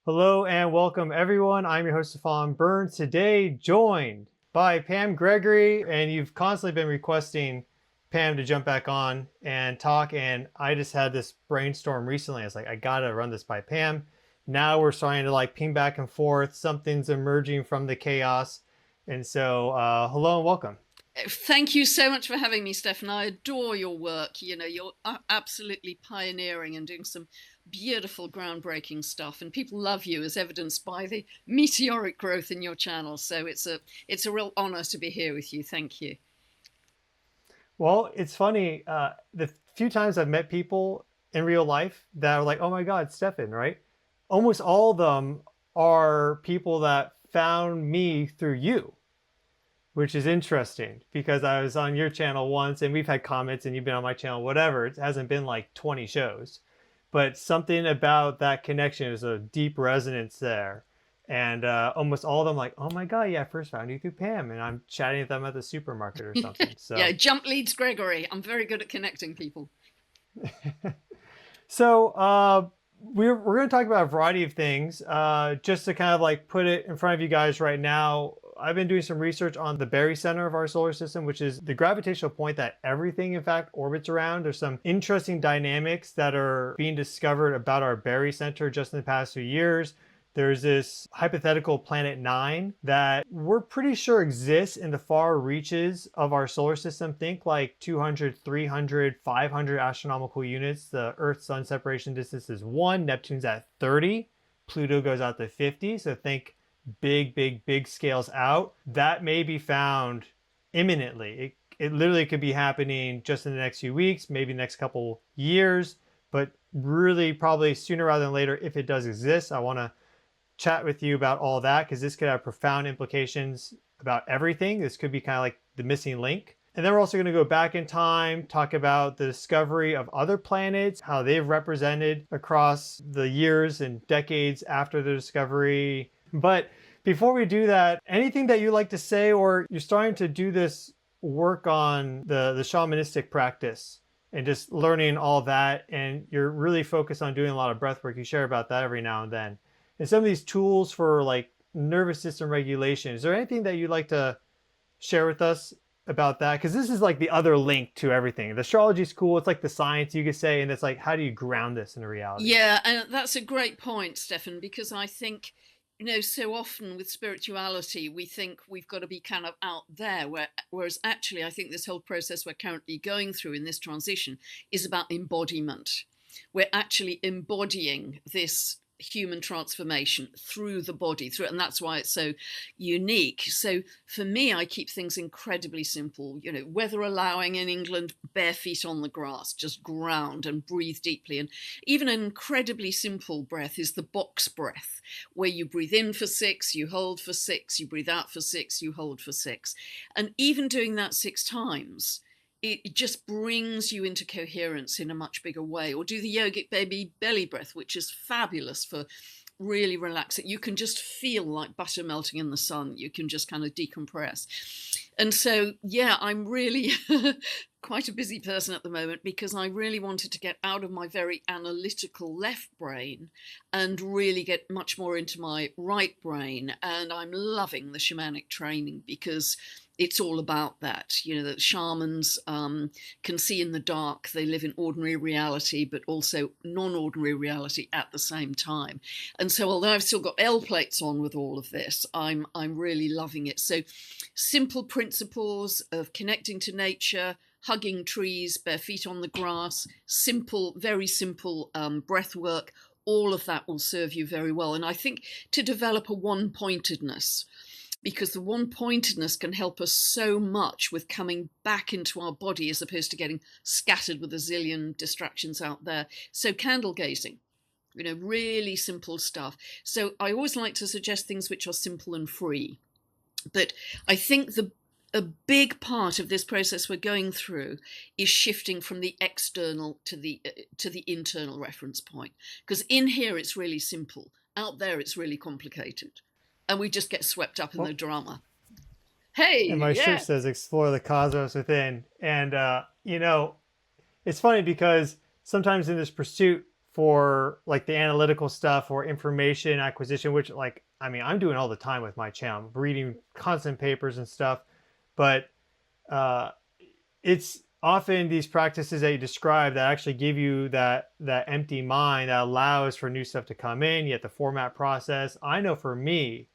Hello and welcome everyone. I'm your host, Stefan Burns. Today joined by Pam Gregory, and you've constantly been requesting Pam to jump back on and talk. And I just had this brainstorm recently. I was like, I gotta run this by Pam. Now we're starting to like ping back and forth. Something's emerging from the chaos. And so hello and welcome. Thank you so much for having me, Stefan. I adore your work. You know, you're absolutely pioneering and doing some beautiful, groundbreaking stuff, and people love you, as evidenced by the meteoric growth in your channel. So it's a real honor to be here with you. Thank you. Well, it's funny. The few times I've met people in real life that are like, oh my God, Stefan, right? Almost all of them are people that found me through you, which is interesting because I was on your channel once and we've had comments and you've been on my channel, whatever. It hasn't been like 20 shows, but something about that connection is a deep resonance there. And almost all of them like, oh my God, yeah, I first found you through Pam, and I'm chatting with them at the supermarket or something. Yeah, So, jump leads Gregory. I'm very good at connecting people. so we're going to talk about a variety of things just to kind of like put it in front of you guys right now. I've been doing some research on the barycenter of our solar system, which is the gravitational point that everything, in fact, orbits around. There's some interesting dynamics that are being discovered about our barycenter just in the past few years. There's this hypothetical planet 9 that we're pretty sure exists in the far reaches of our solar system. Think like 200, 300, 500 astronomical units. The Earth-Sun separation distance is 1. Neptune's at 30. Pluto goes out to 50. So think big scales out. That may be found imminently. It literally could be happening just in the next few weeks, maybe next couple years, but really probably sooner rather than later if it does exist. I want to chat with you about all that because this could have profound implications about everything. This could be kind of like the missing link. And then we're also going to go back in time, talk about the discovery of other planets, how they've represented across the years and decades after the discovery. But before we do that, anything that you like to say, or you're starting to do this work on the shamanistic practice and just learning all that, and you're really focused on doing a lot of breath work. You share about that every now and then. And some of these tools for like nervous system regulation. Is there anything that you'd like to share with us about that? Because this is like the other link to everything. The astrology is cool. It's like the science, you could say, and it's like, how do you ground this in reality? Yeah, and that's a great point, Stefan, because I think, you know, so often with spirituality, we think we've got to be kind of out there, whereas actually, I think this whole process we're currently going through in this transition is about embodiment. We're actually embodying this human transformation through the body, and that's why it's so unique. So for me, I keep things incredibly simple. You know, weather allowing in England, bare feet on the grass, just ground and breathe deeply. And even an incredibly simple breath is the box breath, where you breathe in for 6, you hold for 6, you breathe out for 6, you hold for 6. And even doing that 6 times, it just brings you into coherence in a much bigger way. Or do the yogic baby belly breath, which is fabulous for really relaxing. You can just feel like butter melting in the sun. You can just kind of decompress. And so, yeah, I'm really quite a busy person at the moment because I really wanted to get out of my very analytical left brain and really get much more into my right brain. And I'm loving the shamanic training because it's all about that. You know, that shamans can see in the dark. They live in ordinary reality, but also non-ordinary reality at the same time. And so, although I've still got L plates on with all of this, I'm really loving it. So, simple principles of connecting to nature, hugging trees, bare feet on the grass, simple, very simple breath work. All of that will serve you very well. And I think to develop a one-pointedness, because the one-pointedness can help us so much with coming back into our body as opposed to getting scattered with a zillion distractions out there. So candle gazing, you know, really simple stuff. So I always like to suggest things which are simple and free. But I think a big part of this process we're going through is shifting from the external to the internal reference point. Because in here it's really simple. Out there it's really complicated. And we just get swept up in the drama. Hey, And my shirt yeah. says explore the cosmos within. And, you know, it's funny because sometimes in this pursuit for like the analytical stuff or information acquisition, which like, I mean, I'm doing all the time with my channel, I'm reading constant papers and stuff, but it's often these practices that you describe that actually give you that empty mind that allows for new stuff to come in. You have the format process. I know for me,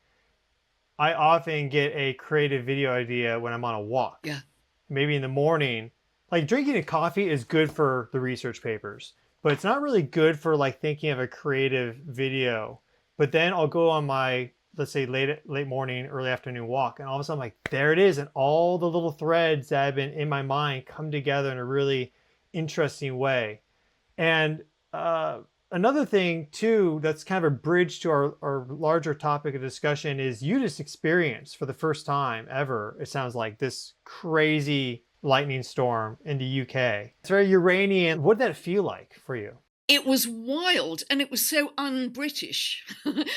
I often get a creative video idea when I'm on a walk. Yeah. Maybe in the morning. Like drinking a coffee is good for the research papers, but it's not really good for like thinking of a creative video. But then I'll go on my, let's say late morning, early afternoon walk, and all of a sudden I'm like, there it is, and all the little threads that have been in my mind come together in a really interesting way. And another thing too that's kind of a bridge to our larger topic of discussion is you just experienced for the first time ever, it sounds like, this crazy lightning storm in the UK. It's very Uranian. What did that feel like for you? It was wild, and it was so un-British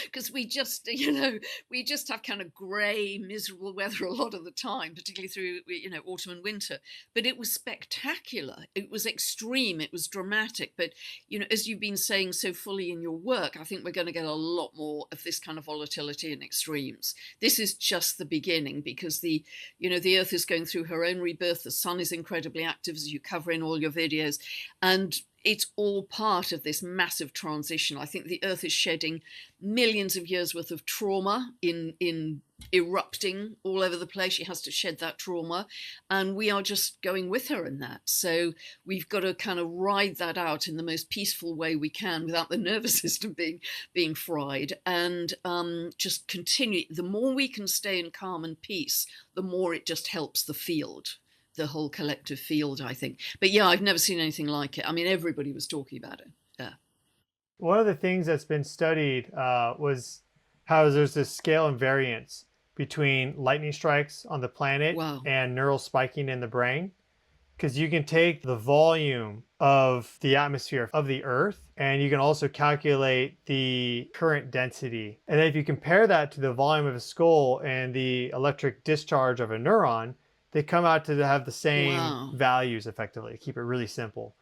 because we just have kind of grey, miserable weather a lot of the time, particularly through, autumn and winter. But it was spectacular. It was extreme. It was dramatic. But, as you've been saying so fully in your work, I think we're going to get a lot more of this kind of volatility and extremes. This is just the beginning because the Earth is going through her own rebirth. The sun is incredibly active, as you cover in all your videos. And it's all part of this massive transition. I think the Earth is shedding millions of years worth of trauma in erupting all over the place. She has to shed that trauma, and we are just going with her in that. So we've got to kind of ride that out in the most peaceful way we can without the nervous system being fried, and just continue. The more we can stay in calm and peace, the more it just helps the field. The whole collective field, I think. But yeah, I've never seen anything like it. I mean, everybody was talking about it. Yeah. One of the things that's been studied was how there's this scale and variance between lightning strikes on the planet and neural spiking in the brain. Because you can take the volume of the atmosphere of the Earth, and you can also calculate the current density. And then if you compare that to the volume of a skull and the electric discharge of a neuron, they come out to have the same values effectively, to keep it really simple.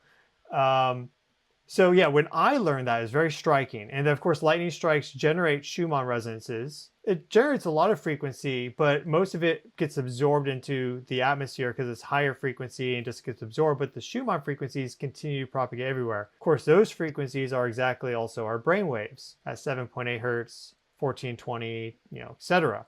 So yeah, when I learned that, it was very striking. And of course, lightning strikes generate Schumann resonances. It generates a lot of frequency, but most of it gets absorbed into the atmosphere because it's higher frequency and just gets absorbed. But the Schumann frequencies continue to propagate everywhere. Of course, those frequencies are exactly also our brain waves at 7.8 hertz, 1420, etc.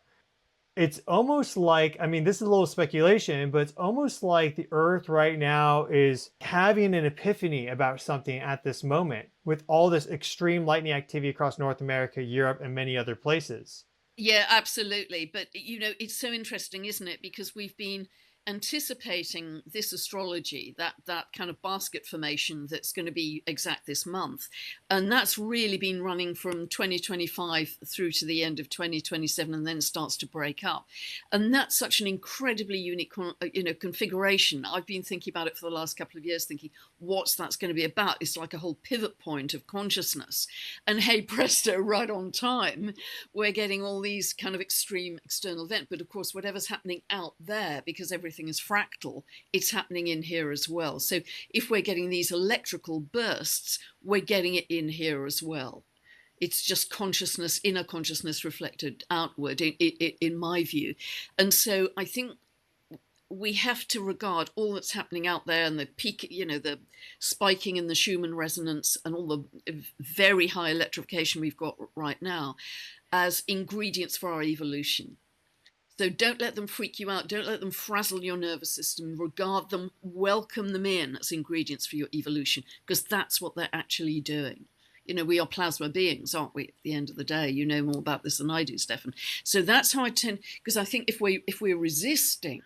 It's almost like, I mean, this is a little speculation, but it's almost like the Earth right now is having an epiphany about something at this moment with all this extreme lightning activity across North America, Europe, and many other places. Yeah, absolutely. But, it's so interesting, isn't it? Because we've been anticipating this astrology, that kind of basket formation that's going to be exact this month. And that's really been running from 2025 through to the end of 2027, and then starts to break up. And that's such an incredibly unique, configuration. I've been thinking about it for the last couple of years, thinking, what's that's going to be about? It's like a whole pivot point of consciousness. And hey, presto, right on time, we're getting all these kind of extreme external events. But of course, whatever's happening out there, because everything is fractal, it's happening in here as well. So if we're getting these electrical bursts, we're getting it in here as well. It's just consciousness, inner consciousness reflected outward, in my view. And so I think we have to regard all that's happening out there and the peak, the spiking in the Schumann resonance and all the very high electrification we've got right now as ingredients for our evolution. So don't let them freak you out. Don't let them frazzle your nervous system. Regard them, welcome them in as ingredients for your evolution, because that's what they're actually doing. We are plasma beings, aren't we? At the end of the day, you know more about this than I do, Stefan. So that's how I tend, because I think if we're resisting,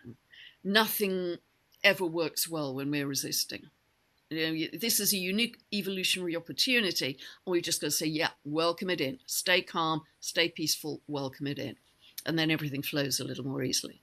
nothing ever works well when we're resisting. This is a unique evolutionary opportunity, and we've just got to say, yeah, welcome it in. Stay calm, stay peaceful, welcome it in. And then everything flows a little more easily.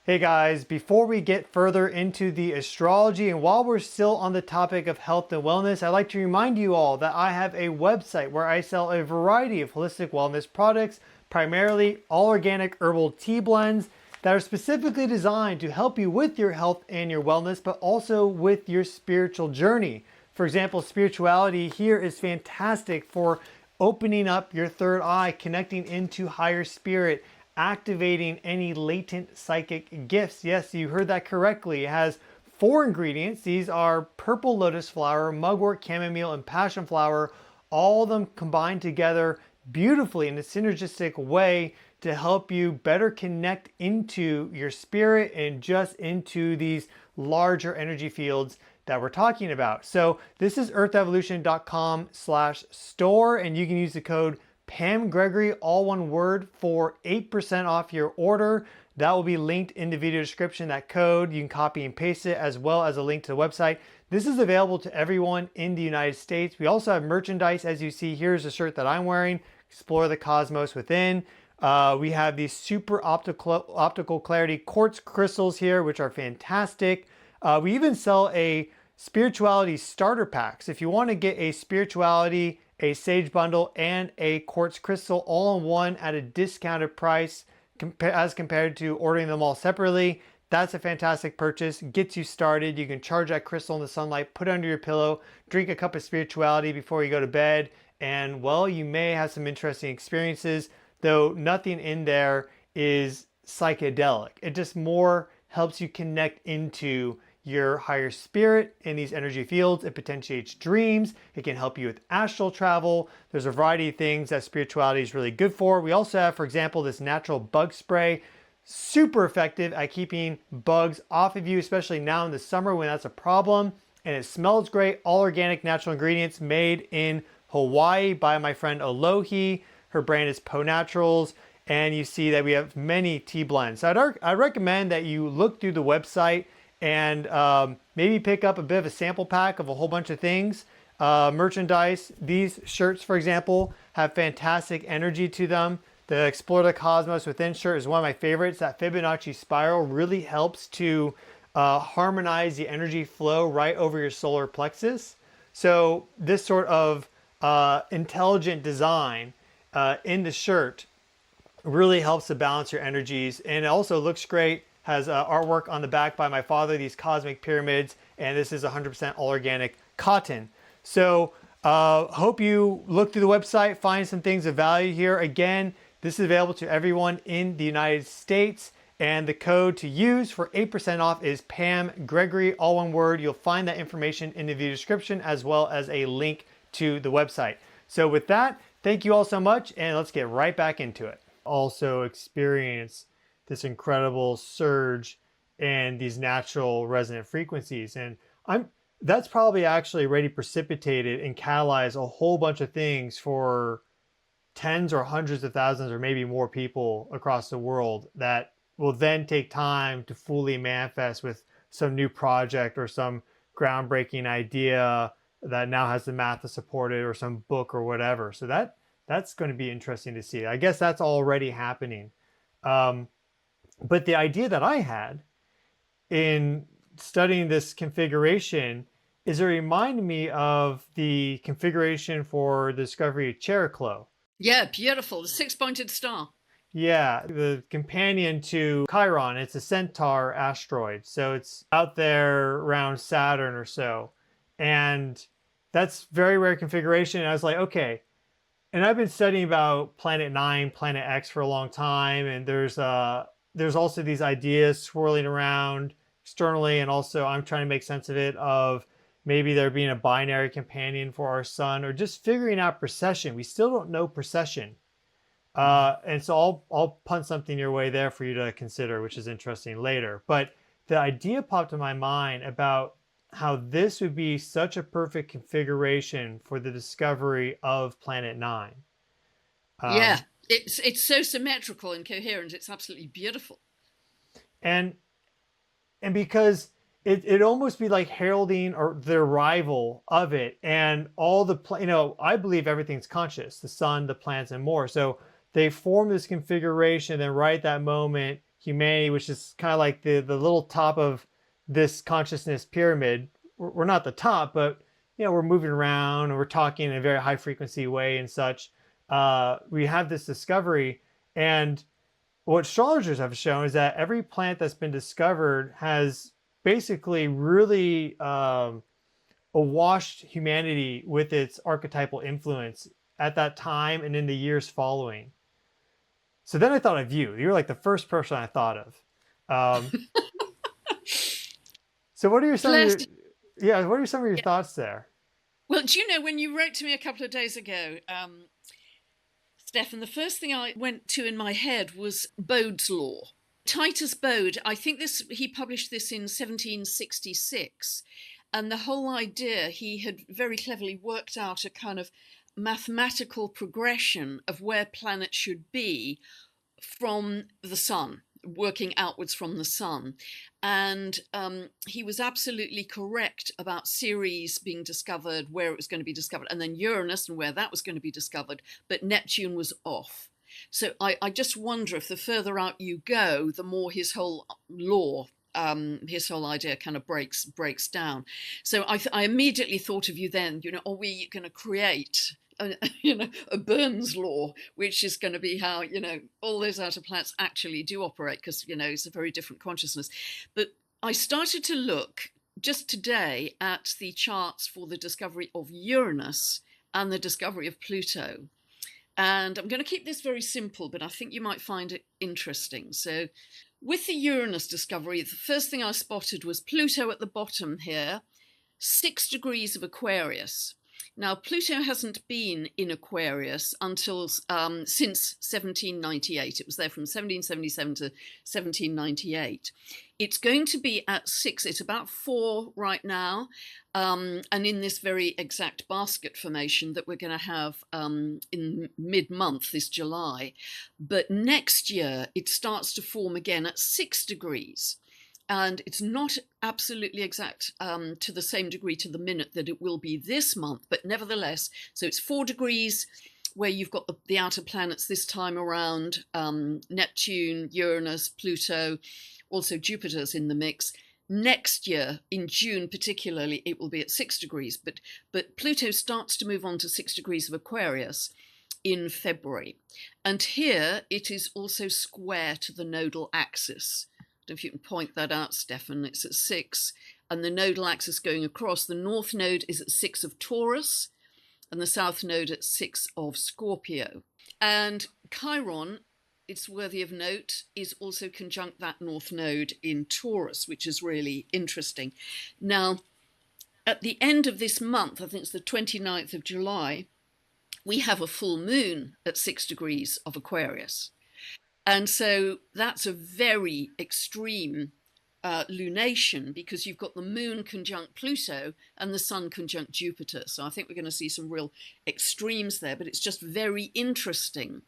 Hey guys, before we get further into the astrology, and while we're still on the topic of health and wellness, I'd like to remind you all that I have a website where I sell a variety of holistic wellness products, primarily all organic herbal tea blends that are specifically designed to help you with your health and your wellness, but also with your spiritual journey. For example, spirituality here is fantastic for opening up your third eye, connecting into higher spirit, activating any latent psychic gifts. Yes, you heard that correctly. It has 4 ingredients. These are purple lotus flower, mugwort, chamomile, and passion flower, all of them combined together beautifully in a synergistic way to help you better connect into your spirit and just into these larger energy fields that we're talking about. So this is earthevolution.com/store, and you can use the code Pam Gregory, all one word, for 8% off your order. That will be linked in the video description, that code. You can copy and paste it, as well as a link to the website. This is available to everyone in the United States. We also have merchandise, as you see. Here's a shirt that I'm wearing, Explore the Cosmos Within. We have these super optical clarity quartz crystals here, which are fantastic. We even sell a spirituality starter pack. So if you want to get a spirituality, a sage bundle, and a quartz crystal all in one at a discounted price as compared to ordering them all separately, that's a fantastic purchase. Gets you started. You can charge that crystal in the sunlight, put it under your pillow, drink a cup of spirituality before you go to bed, and well, you may have some interesting experiences, though nothing in there is psychedelic. It just more helps you connect into your higher spirit in these energy fields. It potentiates dreams. It can help you with astral travel. There's a variety of things that spirituality is really good for. We also have, for example, this natural bug spray. Super effective at keeping bugs off of you, especially now in the summer when that's a problem. And it smells great. All organic natural ingredients made in Hawaii by my friend Alohi. Her brand is Po Naturals. And you see that we have many tea blends. So I'd recommend that you look through the website and maybe pick up a bit of a sample pack of a whole bunch of things. Merchandise. These shirts, for example, have fantastic energy to them. The Explore the Cosmos Within shirt is one of my favorites. That Fibonacci spiral really helps to harmonize the energy flow right over your solar plexus. So this sort of intelligent design in the shirt really helps to balance your energies, and it also looks great. Has artwork on the back by my father, these cosmic pyramids, and this is 100% all organic cotton. So hope you look through the website, find some things of value here. Again, this is available to everyone in the United States, and the code to use for 8% off is Pam Gregory, all one word. You'll find that information in the video description, as well as a link to the website. So with that, thank you all so much, and let's get right back into it. Also experience this incredible surge and these natural resonant frequencies. And that's probably actually already precipitated and catalyzed a whole bunch of things for tens or hundreds of thousands or maybe more people across the world that will then take time to fully manifest with some new project or some groundbreaking idea that now has the math to support it, or some book or whatever. So that's going to be interesting to see. I guess that's already happening. But the idea that I had in studying this configuration is it reminded me of the configuration for the discovery of Cheroklo. Yeah, beautiful. The 6-pointed star. Yeah, the companion to Chiron. It's a Centaur asteroid. So it's out there around Saturn or so. And that's very rare configuration. And I was like, okay. And I've been studying about Planet 9, Planet X for a long time. And there's also these ideas swirling around externally. And also I'm trying to make sense of it, of maybe there being a binary companion for our sun, or just figuring out precession. We still don't know precession. And so I'll punt something your way there for you to consider, which is interesting later. But the idea popped in my mind about how this would be such a perfect configuration for the discovery of Planet 9. Yeah, it's so symmetrical and coherent. It's absolutely beautiful. And because it almost be like heralding or the arrival of it, and all the I believe everything's conscious, the sun, the planets, and more. So they form this configuration, and right at that moment, humanity, which is kind of like the little top of this consciousness pyramid. We're not the top, but we're moving around and we're talking in a very high frequency way and such. We have this discovery, and what astrologers have shown is that every planet that's been discovered has basically really awashed humanity with its archetypal influence at that time and in the years following. So then I thought of you. You're like the first person I thought of. Um, so what are some of Bless. your, yeah, what are some of your Yeah. thoughts there? Well, do you know, when you wrote to me a couple of days ago, Stefan, the first thing I went to in my head was Bode's law. Titus Bode, I think he published this in 1766, and the whole idea, he had very cleverly worked out a kind of mathematical progression of where planets should be from the sun, working outwards from the sun. And he was absolutely correct about Ceres being discovered, where it was going to be discovered, and then Uranus and where that was going to be discovered, but Neptune was off. So I just wonder if the further out you go, the more his whole law, his whole idea kind of breaks down. So I immediately thought of you then, are we going to create a Burns law, which is going to be how, all those outer planets actually do operate, because, it's a very different consciousness. But I started to look just today at the charts for the discovery of Uranus and the discovery of Pluto. And I'm going to keep this very simple, but I think you might find it interesting. So with the Uranus discovery, the first thing I spotted was Pluto at the bottom here, 6 degrees of Aquarius. Now, Pluto hasn't been in Aquarius until since 1798. It was there from 1777 to 1798. It's going to be at 6. It's about 4 right now, and in this very exact basket formation that we're going to have in mid-month, this July. But next year, it starts to form again at 6 degrees. And it's not absolutely exact to the same degree to the minute that it will be this month, but nevertheless, so it's 4 degrees where you've got the outer planets this time around, Neptune, Uranus, Pluto, also Jupiter's in the mix. Next year, in June particularly, it will be at 6 degrees, but Pluto starts to move on to 6 degrees of Aquarius in February. And here it is also square to the nodal axis. If you can point that out, Stefan, it's at 6, and the nodal axis going across, the north node is at 6 of Taurus, and the south node at 6 of Scorpio. And Chiron, it's worthy of note, is also conjunct that north node in Taurus, which is really interesting. Now, at the end of this month, I think it's the 29th of July, we have a full moon at 6 degrees of Aquarius. And so that's a very extreme lunation, because you've got the moon conjunct Pluto and the sun conjunct Jupiter. So I think we're going to see some real extremes there, but it's just very interesting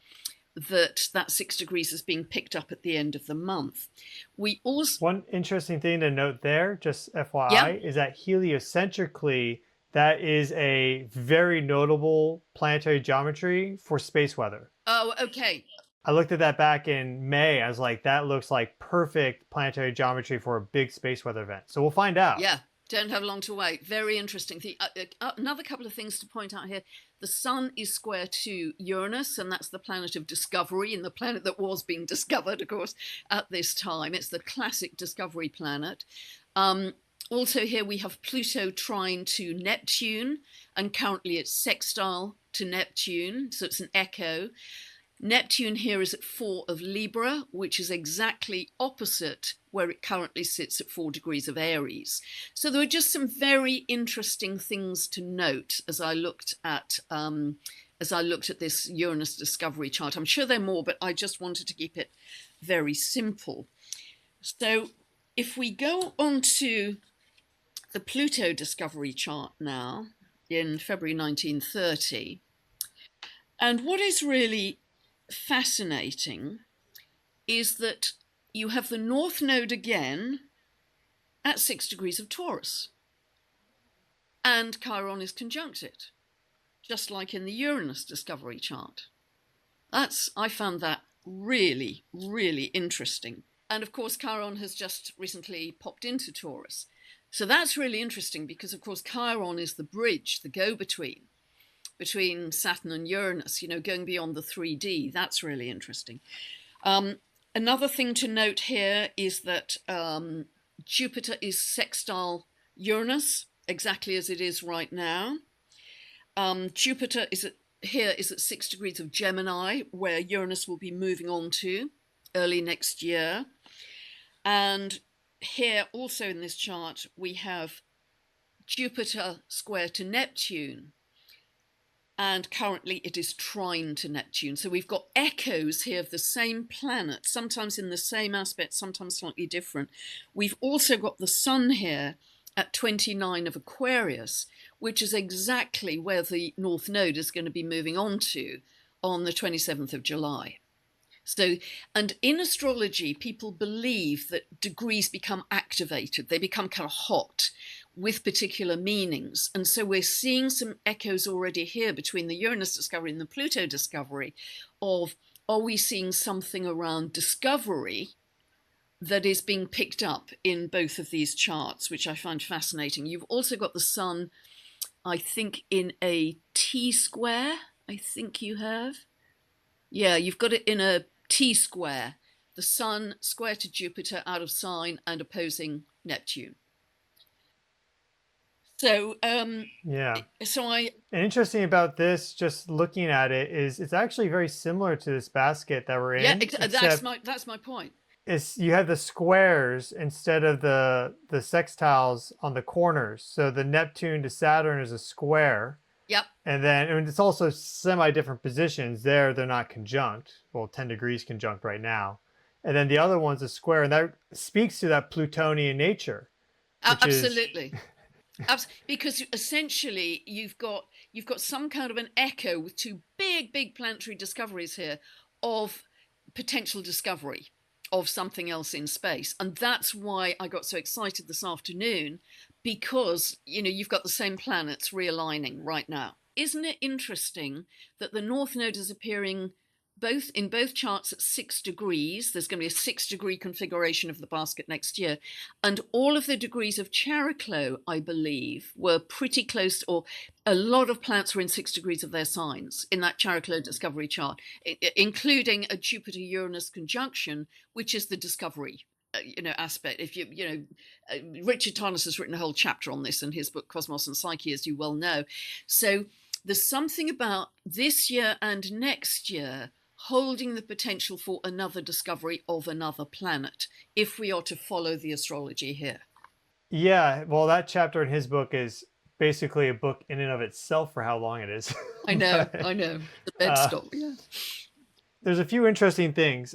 that 6 degrees is being picked up at the end of the month. We also... One interesting thing to note there, just FYI, is that heliocentrically, that is a very notable planetary geometry for space weather. Oh, okay. I looked at that back in May. I was like, that looks like perfect planetary geometry for a big space weather event. So we'll find out. Yeah, don't have long to wait. Very interesting. Another couple of things to point out here. The sun is square to Uranus, and that's the planet of discovery, and the planet that was being discovered, of course, at this time. It's the classic discovery planet. Also here we have Pluto trine to Neptune, and currently it's sextile to Neptune, so it's an echo. Neptune here is at 4 of Libra, which is exactly opposite where it currently sits at 4 degrees of Aries. So there were just some very interesting things to note as I looked at this Uranus discovery chart. I'm sure there are more, but I just wanted to keep it very simple. So if we go on to the Pluto discovery chart now in February 1930, and what is really fascinating is that you have the north node again at 6 degrees of Taurus, and Chiron is conjunct it, just like in the Uranus discovery chart. I found that really, really interesting. And of course, Chiron has just recently popped into Taurus. So that's really interesting because, of course, Chiron is the bridge, the go-between between Saturn and Uranus, going beyond the 3D. That's really interesting. Another thing to note here is that Jupiter is sextile Uranus exactly as it is right now. Jupiter is at 6 degrees of Gemini, where Uranus will be moving on to early next year. And here also in this chart, we have Jupiter square to Neptune. And currently it is trine to Neptune. So we've got echoes here of the same planet, sometimes in the same aspect, sometimes slightly different. We've also got the Sun here at 29 of Aquarius, which is exactly where the North Node is going to be moving on to on the 27th of July. So, and in astrology, people believe that degrees become activated, they become kind of hot with particular meanings. And so we're seeing some echoes already here between the Uranus discovery and the Pluto discovery of, are we seeing something around discovery that is being picked up in both of these charts, which I find fascinating. You've also got the Sun, I think, in a T square, I think you have. Yeah, you've got it in a T square, the Sun square to Jupiter out of sign and opposing Neptune. So, Yeah. so And interesting about this, just looking at it, is it's actually very similar to this basket that we're in. Yeah, that's my point. Is you have the squares instead of the sextiles on the corners. So the Neptune to Saturn is a square. Yep. And then it's also semi-different positions. There, they're not conjunct. Well, 10 degrees conjunct right now. And then the other one's a square, and that speaks to that Plutonian nature. Absolutely. Because essentially you've got some kind of an echo with two big planetary discoveries here of potential discovery of something else in space. And that's why I got so excited this afternoon, because you've got the same planets realigning right now. Isn't it interesting that the North Node is appearing in both charts at 6 degrees? There's going to be a 6-degree configuration of the basket next year. And all of the degrees of Chariklo, I believe, were pretty close, or a lot of planets were in 6 degrees of their signs in that Chariklo discovery chart, including a Jupiter-Uranus conjunction, which is the discovery aspect. If Richard Tarnas has written a whole chapter on this in his book Cosmos and Psyche, as you well know. So there's something about this year and next year holding the potential for another discovery of another planet, if we are to follow the astrology here. Yeah, well, that chapter in his book is basically a book in and of itself for how long it is. I know. The bed stop. Yeah. There's a few interesting things.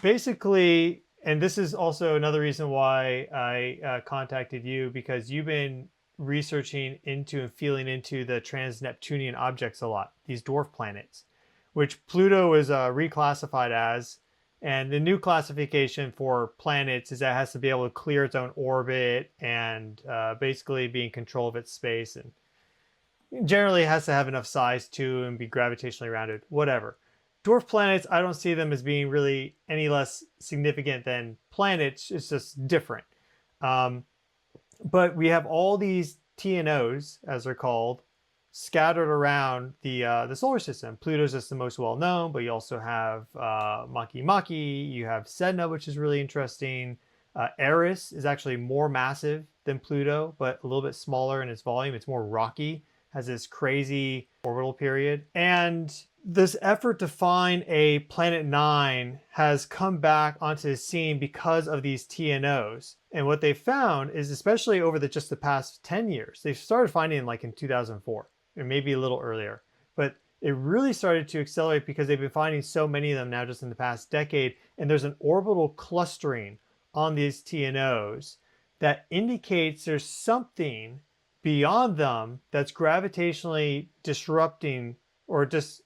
Basically, and this is also another reason why I contacted you, because you've been researching into and feeling into the trans-Neptunian objects a lot, these dwarf planets, which Pluto is reclassified as. And the new classification for planets is that it has to be able to clear its own orbit and basically be in control of its space. And generally it has to have enough size to and be gravitationally rounded, whatever. Dwarf planets, I don't see them as being really any less significant than planets. It's just different. But we have all these TNOs, as they're called, scattered around the solar system. Pluto's just the most well-known, but you also have Makemake, you have Sedna, which is really interesting. Eris is actually more massive than Pluto, but a little bit smaller in its volume. It's more rocky, has this crazy orbital period. And this effort to find a Planet 9 has come back onto the scene because of these TNOs. And what they found is, especially over just the past 10 years, they started finding like in 2004, or maybe a little earlier. But it really started to accelerate because they've been finding so many of them now just in the past decade. And there's an orbital clustering on these TNOs that indicates there's something beyond them that's gravitationally disrupting or just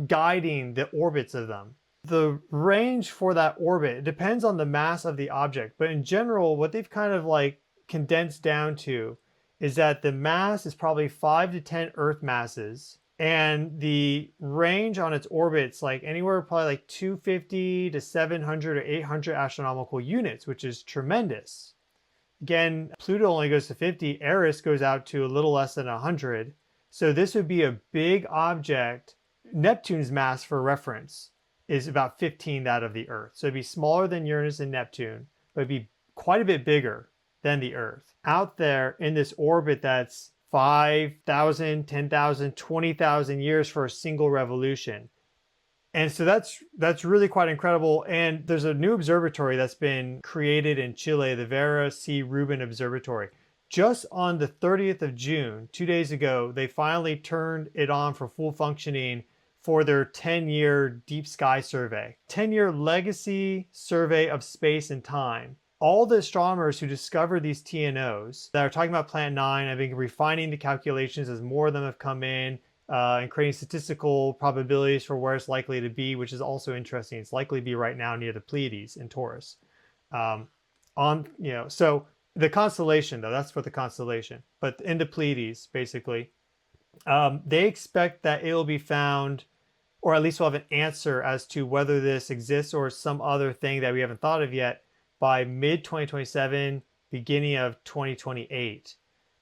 guiding the orbits of them. The range for that orbit, it depends on the mass of the object, but in general, what they've kind of like condensed down to is that the mass is probably 5 to 10 Earth masses, and the range on its orbits like anywhere probably like 250 to 700 or 800 astronomical units, which is tremendous. Again, Pluto only goes to 50, Eris goes out to a little less than 100. So this would be a big object. Neptune's mass, for reference, is about 15 that of the Earth. So it'd be smaller than Uranus and Neptune, but it'd be quite a bit bigger than the Earth, out there in this orbit that's 5,000, 10,000, 20,000 years for a single revolution. And so that's really quite incredible. And there's a new observatory that's been created in Chile, the Vera C. Rubin Observatory. Just on the 30th of June, 2 days ago, they finally turned it on for full functioning for their 10-year deep sky survey, 10-year legacy survey of space and time. All the astronomers who discovered these TNOs that are talking about Planet 9 have been refining the calculations as more of them have come in, and creating statistical probabilities for where it's likely to be, which is also interesting. It's likely to be right now near the Pleiades in Taurus. So the constellation, though, that's for the constellation, but in the Pleiades, basically, they expect that it will be found, or at least we'll have an answer as to whether this exists or some other thing that we haven't thought of yet by mid-2027, beginning of 2028,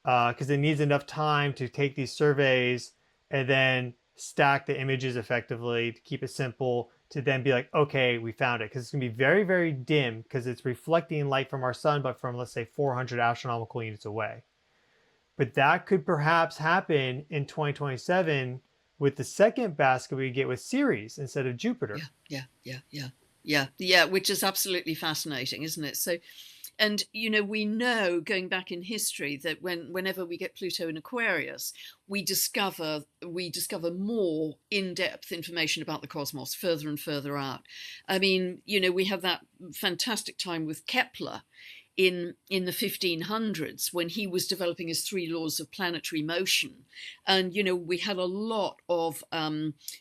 because it needs enough time to take these surveys and then stack the images effectively to keep it simple, to then be like, okay, we found it. Because it's going to be very, very dim because it's reflecting light from our sun, but from, let's say, 400 astronomical units away. But that could perhaps happen in 2027 with the second basket we get with Ceres instead of Jupiter. Yeah, which is absolutely fascinating, isn't it? So, and we know, going back in history, that whenever we get Pluto in Aquarius, we discover more in-depth information about the cosmos further and further out. I mean, we have that fantastic time with Kepler in the 1500s when he was developing his 3 laws of planetary motion. And, we had a lot of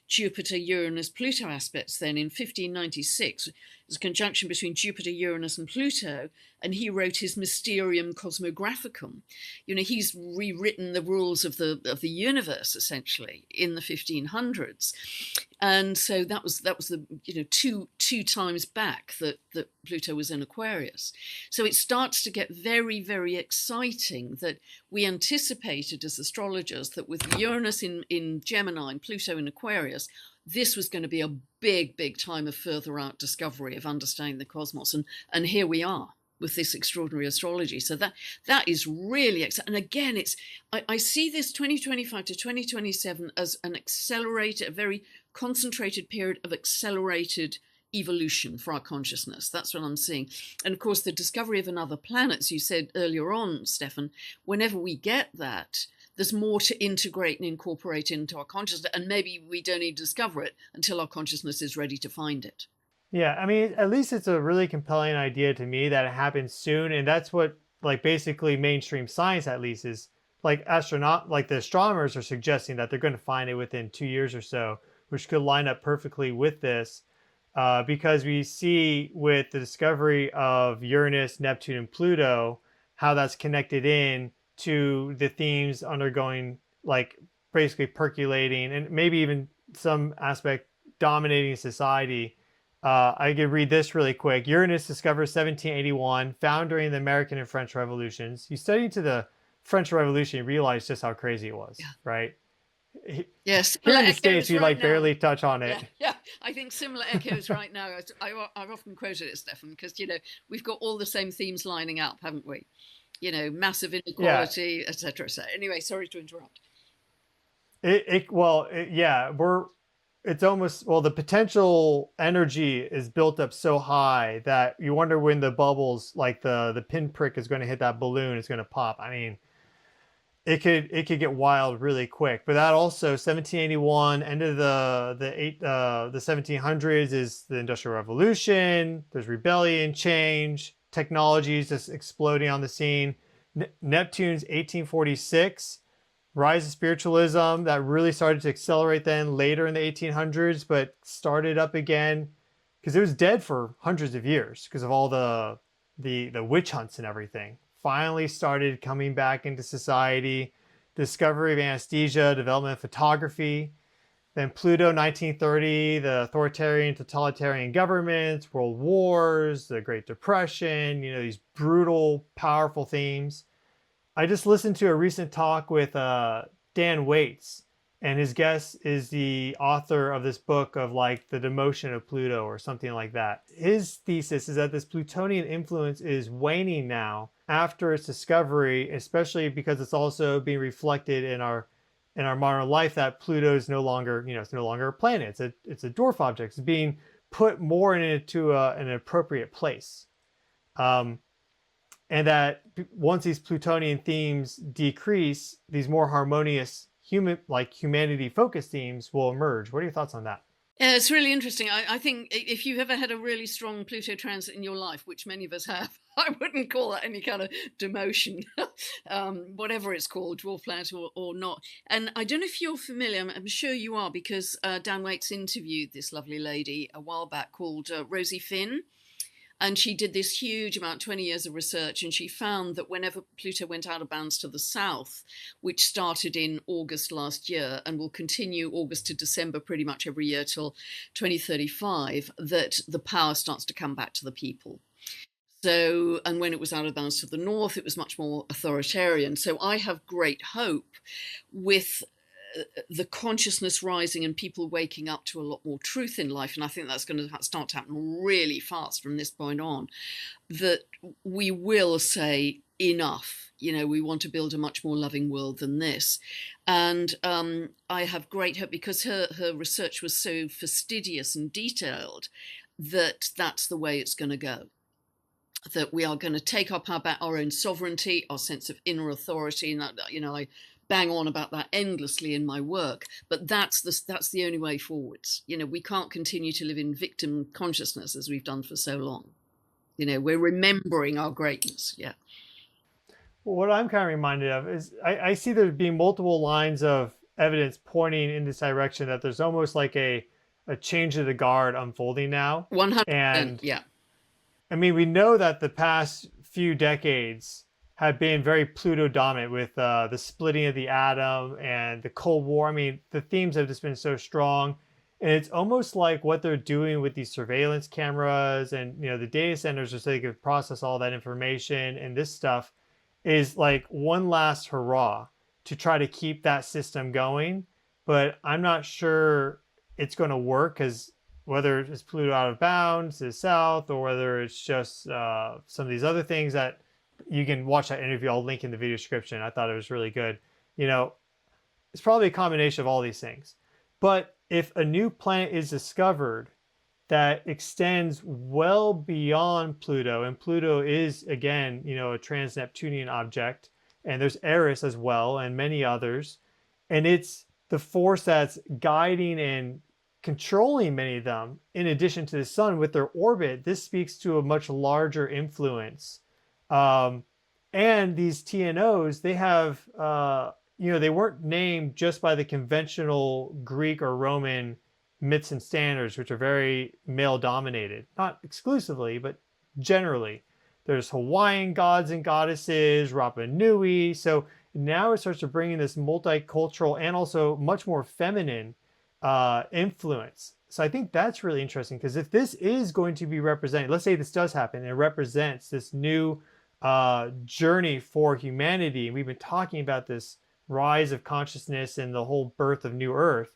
Jupiter, Uranus, Pluto aspects then. In 1596, there's a conjunction between Jupiter, Uranus and Pluto, and he wrote his Mysterium Cosmographicum. He's rewritten the rules of the universe, essentially, in the 1500s. And so that was the two times back that Pluto was in Aquarius. So it starts to get very, very exciting that we anticipated as astrologers that with Uranus in Gemini and Pluto in Aquarius, this was going to be a big, big time of further out discovery of understanding the cosmos. And here we are with this extraordinary astrology. So that is really exciting. And again, I see this 2025 to 2027 as an accelerated, a very concentrated period of accelerated evolution for our consciousness. That's what I'm seeing. And of course, the discovery of another planet, as you said earlier on, Stefan, whenever we get that, there's more to integrate and incorporate into our consciousness. And maybe we don't need to discover it until our consciousness is ready to find it. Yeah, I mean, at least it's a really compelling idea to me that it happens soon. And that's what, like, basically mainstream science, at least, is like the astronomers are suggesting that they're going to find it within 2 years or so, which could line up perfectly with this. Because we see with the discovery of Uranus, Neptune, and Pluto, how that's connected in to the themes undergoing, like, basically percolating and maybe even some aspect dominating society. I could read this really quick. Uranus discovered 1781, found during the American and French revolutions. You study into the French Revolution, you realize just how crazy it was, right? Yes. Here in the States, we like barely touch on it. Yeah, I think similar echoes right now. I've often quoted it, Stefan, because, we've got all the same themes lining up, haven't we? Massive inequality, etc. So anyway, sorry to interrupt. It's almost, the potential energy is built up so high that you wonder when the bubbles, like the pinprick is going to hit that balloon, it's going to pop. I mean, it could get wild really quick. But that also, 1781, end of the 1700s is the Industrial Revolution. There's rebellion, change, technologies just exploding on the scene. Neptune's 1846. Rise of spiritualism that really started to accelerate then later in the 1800s, but started up again because it was dead for hundreds of years because of all the witch hunts and everything. Finally started coming back into society. Discovery of anesthesia, development of photography. Then Pluto, 1930, the authoritarian, totalitarian governments, world wars, the Great Depression, these brutal, powerful themes. I just listened to a recent talk with Dan Waits, and his guest is the author of this book of, like, the Demotion of Pluto or something like that. His thesis is that this Plutonian influence is waning now after its discovery, especially because it's also being reflected in our modern life that Pluto is no longer, it's no longer a planet. It's a dwarf object. It's being put more into an appropriate place. Um, and that once these Plutonian themes decrease, these more harmonious humanity focused themes will emerge. What are your thoughts on that? Yeah, it's really interesting. I think if you've ever had a really strong Pluto transit in your life, which many of us have, I wouldn't call that any kind of demotion, whatever it's called, dwarf planet or not. And I don't know if you're familiar, I'm sure you are, because Dan Waits interviewed this lovely lady a while back called Rosie Finn. And she did this huge amount, 20 years of research, and she found that whenever Pluto went out of bounds to the south, which started in August last year and will continue August to December pretty much every year till 2035, that the power starts to come back to the people. So, and when it was out of bounds to the north, it was much more authoritarian. So I have great hope with the consciousness rising and people waking up to a lot more truth in life. And I think that's going to start to happen really fast from this point on, that we will say enough. We want to build a much more loving world than this. And I have great hope because her research was so fastidious and detailed that that's the way it's going to go. That we are going to take up our own sovereignty, our sense of inner authority, and that, I bang on about that endlessly in my work, but that's the only way forwards. We can't continue to live in victim consciousness as we've done for so long. We're remembering our greatness. Yeah. Well, what I'm kind of reminded of is I see there being multiple lines of evidence pointing in this direction that there's almost like a change of the guard unfolding now. 100%. And Yeah. I mean, we know that the past few decades have been very Pluto dominant with the splitting of the atom and the Cold War. I mean, the themes have just been so strong. And it's almost like what they're doing with these surveillance cameras and, the data centers so they can process all that information and this stuff is like one last hurrah to try to keep that system going. But I'm not sure it's going to work because whether it's Pluto out of bounds to the south or whether it's just some of these other things that you can watch that interview. I'll link in the video description. I thought it was really good. It's probably a combination of all these things. But if a new planet is discovered that extends well beyond Pluto, and Pluto is, again, a trans-Neptunian object, and there's Eris as well, and many others, and it's the force that's guiding and controlling many of them, in addition to the sun with their orbit, this speaks to a much larger influence. And these TNOs, they have, they weren't named just by the conventional Greek or Roman myths and standards, which are very male dominated, not exclusively, but generally. There's Hawaiian gods and goddesses, Rapa Nui. So now it starts to bring in this multicultural and also much more feminine influence. So I think that's really interesting because if this is going to be represented, let's say this does happen and it represents this new journey for humanity, and we've been talking about this rise of consciousness and the whole birth of new Earth,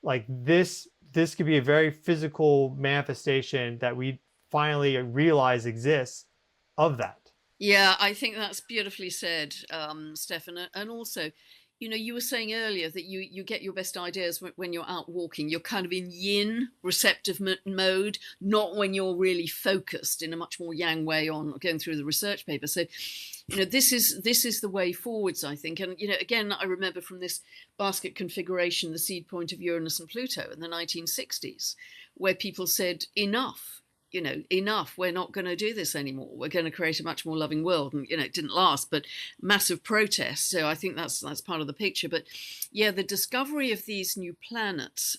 like this could be a very physical manifestation that we finally realize exists of that. Yeah, I think that's beautifully said, Stefan. And also, you were saying earlier that you get your best ideas when you're out walking. You're kind of in yin receptive mode, not when you're really focused in a much more yang way on going through the research paper. So, this is the way forwards, I think. And, again, I remember from this basket configuration, the seed point of Uranus and Pluto in the 1960s, where people said, enough. Enough, we're not going to do this anymore. We're going to create a much more loving world. And, it didn't last, but massive protests. So I think that's part of the picture. But yeah, the discovery of these new planets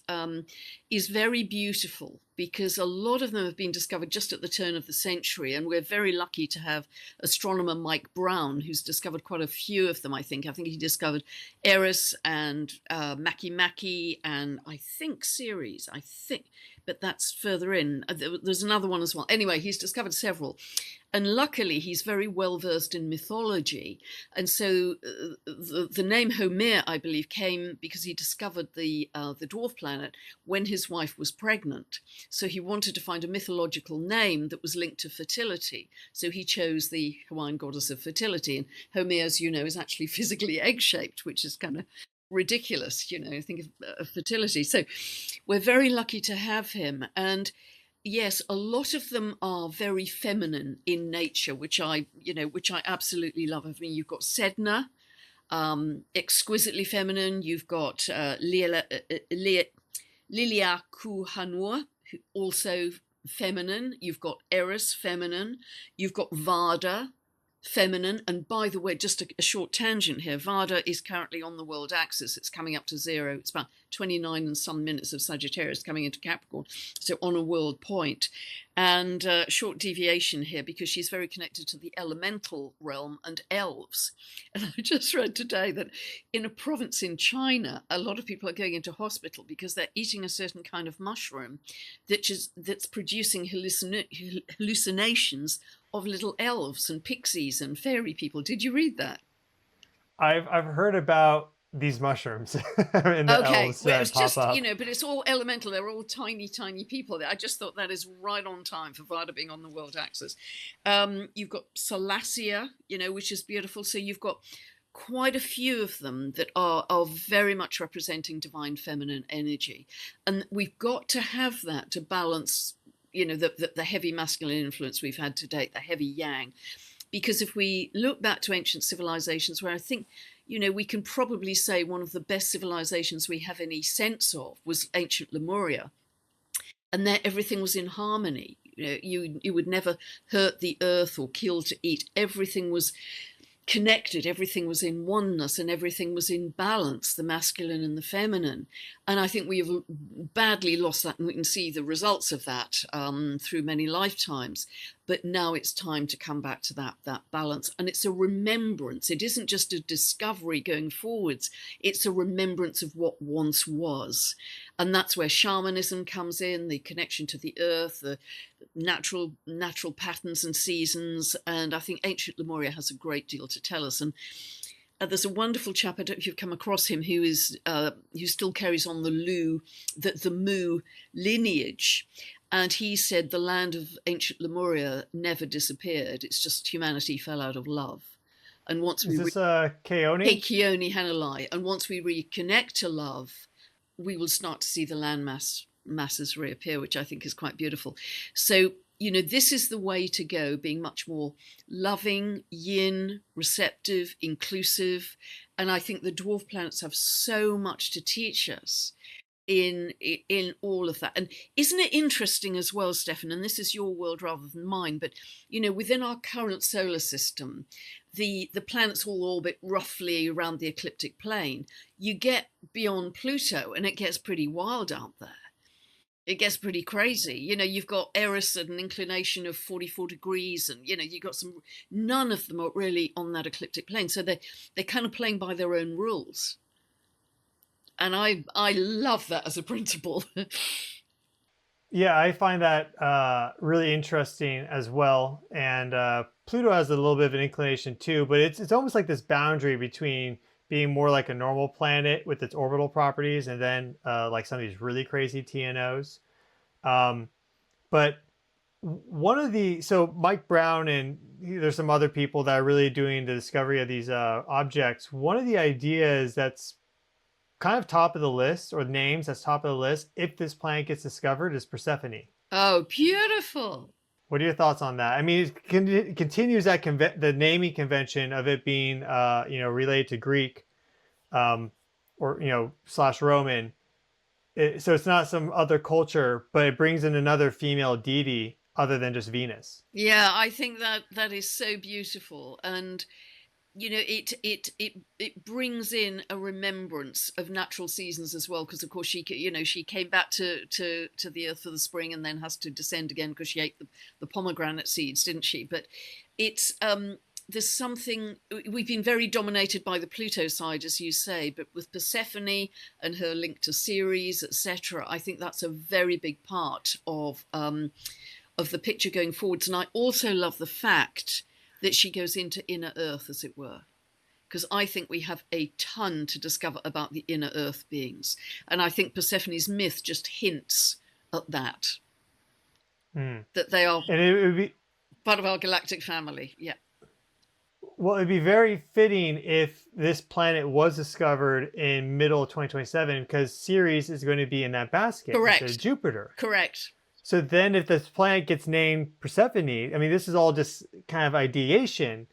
is very beautiful because a lot of them have been discovered just at the turn of the century. And we're very lucky to have astronomer Mike Brown, who's discovered quite a few of them, I think. I think he discovered Eris and Makemake and I think Ceres. but that's further in. There's another one as well. Anyway, he's discovered several. And luckily, he's very well versed in mythology. And so the name Homer, I believe, came because he discovered the dwarf planet when his wife was pregnant. So he wanted to find a mythological name that was linked to fertility. So he chose the Hawaiian goddess of fertility. And Homer, as you know, is actually physically egg-shaped, which is kind of ridiculous, think of fertility. So we're very lucky to have him. And yes, a lot of them are very feminine in nature, which I absolutely love. I mean, you've got Sedna, exquisitely feminine. You've got Lilia Kuhanua, also feminine. You've got Eris, feminine. You've got Vada, feminine. And by the way, just a short tangent here, Vada is currently on the world axis. It's coming up to 0. It's about 29 and some minutes of Sagittarius coming into Capricorn, so on a world point. And short deviation here, because she's very connected to the elemental realm and elves. And I just read today that in a province in China, a lot of people are going into hospital because they're eating a certain kind of mushroom that's producing hallucinations of little elves and pixies and fairy people. Did you read that? I've heard about these mushrooms and the elves well, that it's pop just, up. but it's all elemental. They're all tiny, tiny people. I just thought that is right on time for Vada being on the world axis. You've got Salacia, which is beautiful. So you've got quite a few of them that are very much representing divine feminine energy. And we've got to have that to balance, the heavy masculine influence we've had to date, the heavy yang. Because if we look back to ancient civilizations, where I think, we can probably say one of the best civilizations we have any sense of was ancient Lemuria. And there everything was in harmony. You would never hurt the earth or kill to eat. Everything was connected, everything was in oneness, and everything was in balance, the masculine and the feminine. And I think we have badly lost that, and we can see the results of that through many lifetimes. But now it's time to come back to that balance. And it's a remembrance. It isn't just a discovery going forwards. It's a remembrance of what once was. And that's where shamanism comes in, the connection to the earth, the natural patterns and seasons. And I think ancient Lemuria has a great deal to tell us. And there's a wonderful chap, I don't know if you've come across him, who still carries on the Mu lineage. And he said the land of ancient Lemuria never disappeared. It's just humanity fell out of love. And once Is this Keone? Keone Hanalei. And once we reconnect to love, we will start to see the land masses reappear, which I think is quite beautiful. So, this is the way to go, being much more loving, yin, receptive, inclusive. And I think the dwarf planets have so much to teach us in all of that. And isn't it interesting as well, Stefan, and this is your world rather than mine, but within our current solar system, the planets all orbit roughly around the ecliptic plane. You get beyond Pluto and it gets pretty wild out there. It gets pretty crazy. You've got Eris at an inclination of 44 degrees, and you've got none of them are really on that ecliptic plane, so they're kind of playing by their own rules. And I love that as a principle. Yeah, I find that really interesting as well. And Pluto has a little bit of an inclination too, but it's almost like this boundary between being more like a normal planet with its orbital properties and then like some of these really crazy TNOs. But so Mike Brown and there's some other people that are really doing the discovery of these objects. One of the ideas that's kind of top of the list, or names that's top of the list, if this planet gets discovered, is Persephone. Oh, beautiful. What are your thoughts on that? I mean, it continues that the naming convention of it being, related to Greek, or / Roman. So it's not some other culture, but it brings in another female deity other than just Venus. Yeah, I think that is so beautiful, and it brings in a remembrance of natural seasons as well, because of course she came back to the earth for the spring and then has to descend again because she ate the pomegranate seeds, didn't she? But it's there's something, we've been very dominated by the Pluto side, as you say, but with Persephone and her link to Ceres, etc., I think that's a very big part of the picture going forwards. And I also love the fact that she goes into inner earth, as it were, because I think we have a ton to discover about the inner earth beings. And I think Persephone's myth just hints at that, that they are And it would be, part of our galactic family. Yeah. well, it'd be very fitting if this planet was discovered in middle of 2027, because Ceres is going to be in that basket Correct. instead of Jupiter. Correct. So then if this planet gets named Persephone, I mean, this is all just kind of ideation,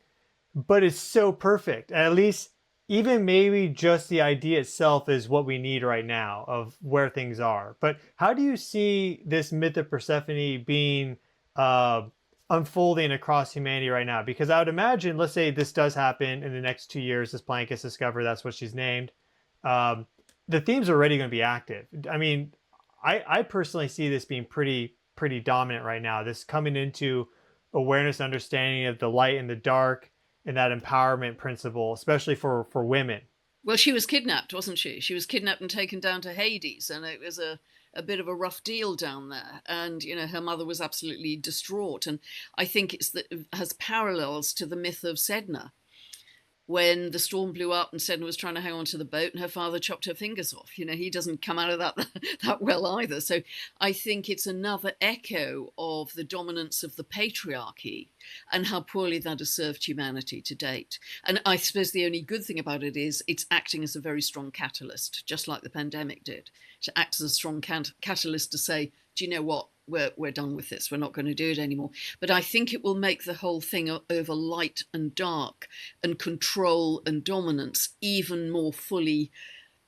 but it's so perfect. At least even maybe just the idea itself is what we need right now of where things are. But how do you see this myth of Persephone being unfolding across humanity right now? Because I would imagine, let's say this does happen in the next 2 years, this planet gets discovered, that's what she's named. The theme's already going to be active. I mean, I personally see this being pretty dominant right now. This coming into awareness, understanding of the light and the dark, and that empowerment principle, especially for women. Well, she was kidnapped, wasn't she? She was kidnapped and taken down to Hades, and it was a bit of a rough deal down there. And her mother was absolutely distraught. And I think it has parallels to the myth of Sedna, when the storm blew up and Sedna was trying to hang on to the boat and her father chopped her fingers off. He doesn't come out of that well either. So I think it's another echo of the dominance of the patriarchy and how poorly that has served humanity to date. And I suppose the only good thing about it is it's acting as a very strong catalyst, just like the pandemic did. It acts as a strong catalyst to say, do you know what? We're done with this. We're not going to do it anymore. But I think it will make the whole thing over light and dark and control and dominance even more fully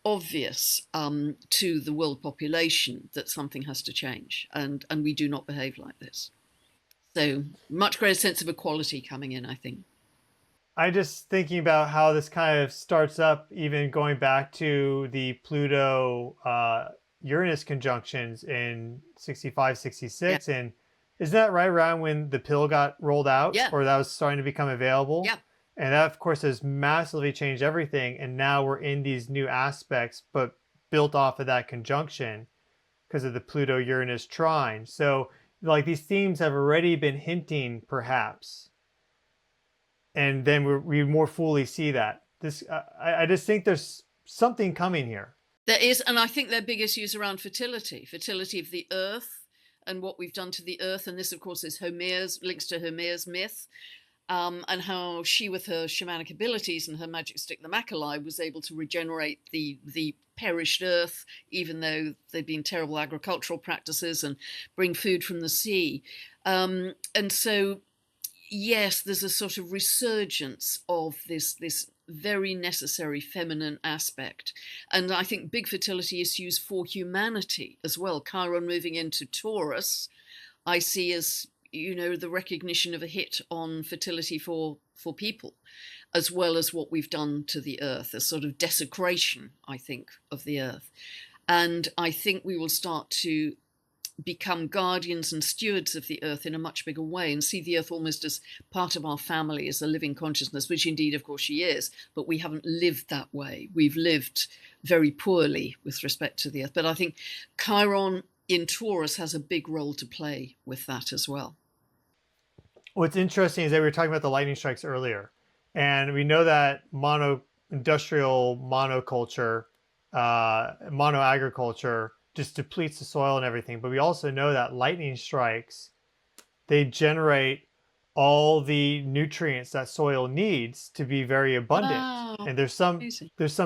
obvious to the world population that something has to change, and we do not behave like this. So much greater sense of equality coming in, I think. I just thinking about how this kind of starts up, even going back to the Pluto Uranus conjunctions in 65, 66. Yeah. And isn't that right around when the pill got rolled out? Yeah. Or that was starting to become available? Yeah. And that, of course, has massively changed everything. And now we're in these new aspects, but built off of that conjunction because of the Pluto-Uranus trine. So, like, these themes have already been hinting, perhaps. And then we more fully see that. I just think there's something coming here. There is, and I think their big issues around fertility of the earth and what we've done to the earth. And this, of course, is links to Homer's myth, and how she, with her shamanic abilities and her magic stick, the Macaulay, was able to regenerate the perished earth, even though there'd been terrible agricultural practices, and bring food from the sea. And so, yes, there's a sort of resurgence of this very necessary feminine aspect. And I think big fertility issues for humanity as well. Chiron moving into Taurus, I see as, the recognition of a hit on fertility for people, as well as what we've done to the earth, a sort of desecration, I think, of the earth. And I think we will start to become guardians and stewards of the earth in a much bigger way, and see the earth almost as part of our family, as a living consciousness, which indeed, of course, she is, but we haven't lived that way. We've lived very poorly with respect to the earth. But I think Chiron in Taurus has a big role to play with that as well. What's interesting is that we were talking about the lightning strikes earlier, and we know that industrial monoculture, monoagriculture just depletes the soil and everything. But we also know that lightning strikes, they generate all the nutrients that soil needs to be very abundant. Wow. And there's some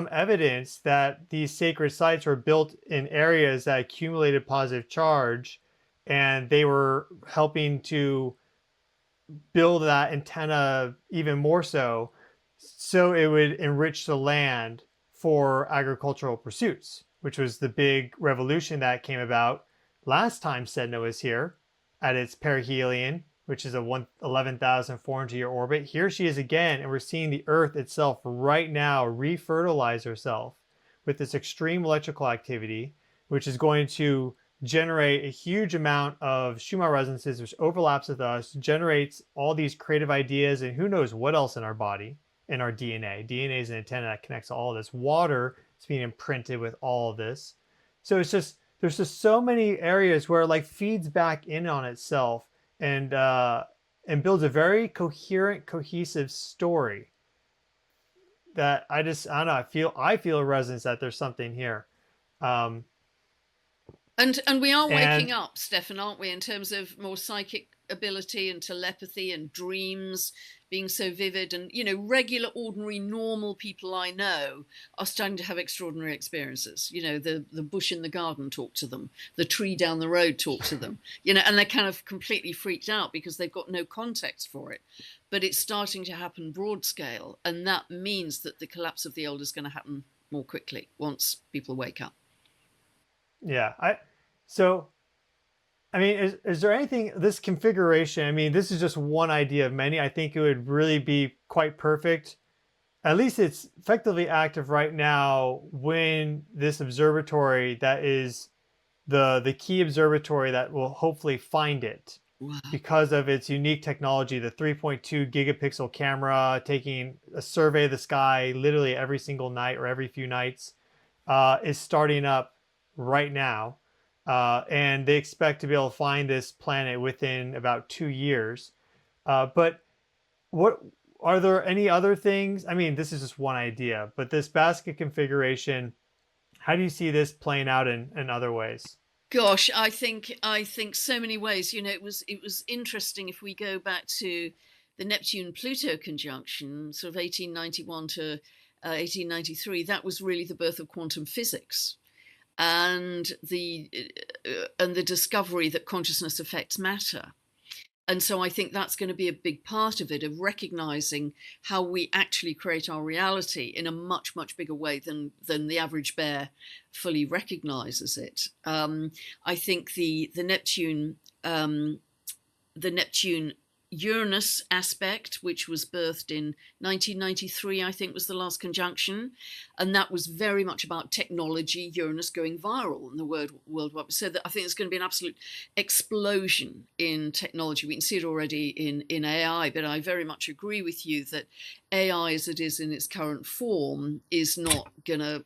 evidence that these sacred sites were built in areas that accumulated positive charge, and they were helping to build that antenna even more so it would enrich the land for agricultural pursuits, which was the big revolution that came about last time Sedna was here at its perihelion, which is a 11,400 year orbit. Here she is again, and we're seeing the Earth itself right now refertilize herself with this extreme electrical activity, which is going to generate a huge amount of Schumann resonances, which overlaps with us, generates all these creative ideas, and who knows what else in our body, in our DNA. DNA is an antenna that connects all of this. Water is being imprinted with all of this. So it's just, there's just so many areas where it like feeds back in on itself and builds a very coherent, cohesive story that I don't know, I feel a resonance that there's something here. Um, And we are waking and up, Stefan, aren't we, in terms of more psychic ability and telepathy and dreams being so vivid. And, you know, regular, ordinary, normal people I know are starting to have extraordinary experiences. You know, the bush in the garden talk to them, the tree down the road talk to them, you know, and they're kind of completely freaked out because they've got no context for it. But it's starting to happen broad scale. And that means that the collapse of the old is going to happen more quickly once people wake up. yeah, so I mean, is there anything, this configuration? I mean, this is just one idea of many. I think it would really be quite perfect. At least it's effectively active right now when this observatory that is the key observatory that will hopefully find it Wow. because of its unique technology, the 3.2 gigapixel camera taking a survey of the sky literally every single night or every few nights, is starting up right now. And they expect to be able to find this planet within about 2 years. But what are there any other things? I mean, this is just one idea, but this basket configuration, how do you see this playing out in other ways? Gosh, I think so many ways. You know, it was interesting if we go back to the Neptune Pluto conjunction, sort of 1891 to 1893. That was really the birth of quantum physics and the discovery that consciousness affects matter. And so I think that's going to be a big part of it, of recognizing how we actually create our reality in a much, much bigger way than the average bear fully recognizes it. I think the Neptune Uranus aspect, which was birthed in 1993, I think was the last conjunction. And that was very much about technology, Uranus going viral in the World Wide. So that I think there's going to be an absolute explosion in technology. We can see it already in AI, but I very much agree with you that AI as it is in its current form is not going to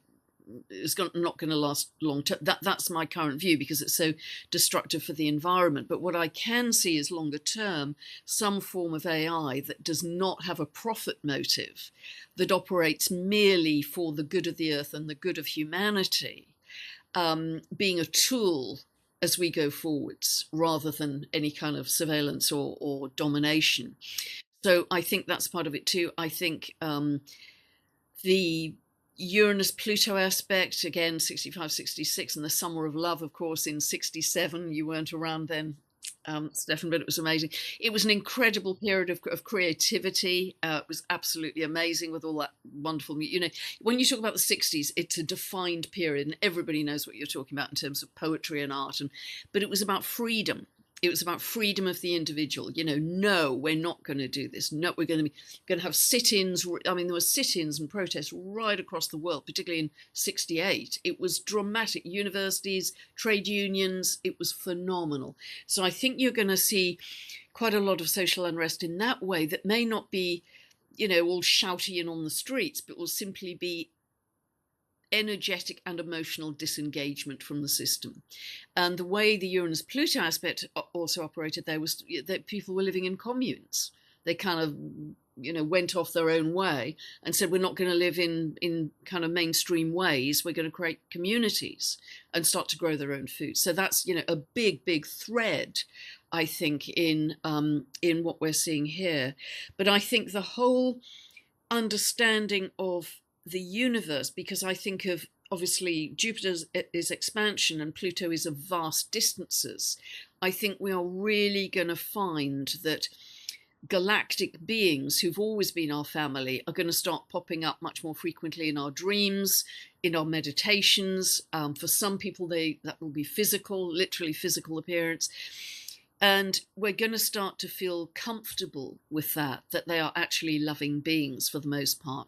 last long term. That's my current view because it's so destructive for the environment. But what I can see is longer term, some form of AI that does not have a profit motive, that operates merely for the good of the earth and the good of humanity, being a tool as we go forwards rather than any kind of surveillance or domination. So I think that's part of it too. I think the Uranus Pluto aspect, again, 65, 66, and the Summer of Love, of course, in 67. You weren't around then, Stefan, but it was amazing. It was an incredible period of creativity. It was absolutely amazing with all that wonderful, you know, when you talk about the 60s, it's a defined period, and everybody knows what you're talking about in terms of poetry and art. But it was about freedom. It was about freedom of the individual. You know, no, we're not going to do this. No, we're going to have sit-ins. I mean, there were sit-ins and protests right across the world, particularly in 68. It was dramatic. Universities, trade unions, it was phenomenal. So I think you're going to see quite a lot of social unrest in that way that may not be, you know, all shouty and on the streets, but will simply be energetic and emotional disengagement from the system. And the way the Uranus Pluto aspect also operated there was that people were living in communes. They kind of, you know, went off their own way and said, we're not going to live in kind of mainstream ways. We're going to create communities and start to grow their own food. So that's, you know, a big thread, I think, in what we're seeing here. But I think the whole understanding of the universe, because I think of, obviously, Jupiter is expansion and Pluto is of vast distances. I think we are really going to find that galactic beings who've always been our family are going to start popping up much more frequently in our dreams, in our meditations. For some people, that will be physical, literally physical appearance. And we're going to start to feel comfortable with that they are actually loving beings for the most part,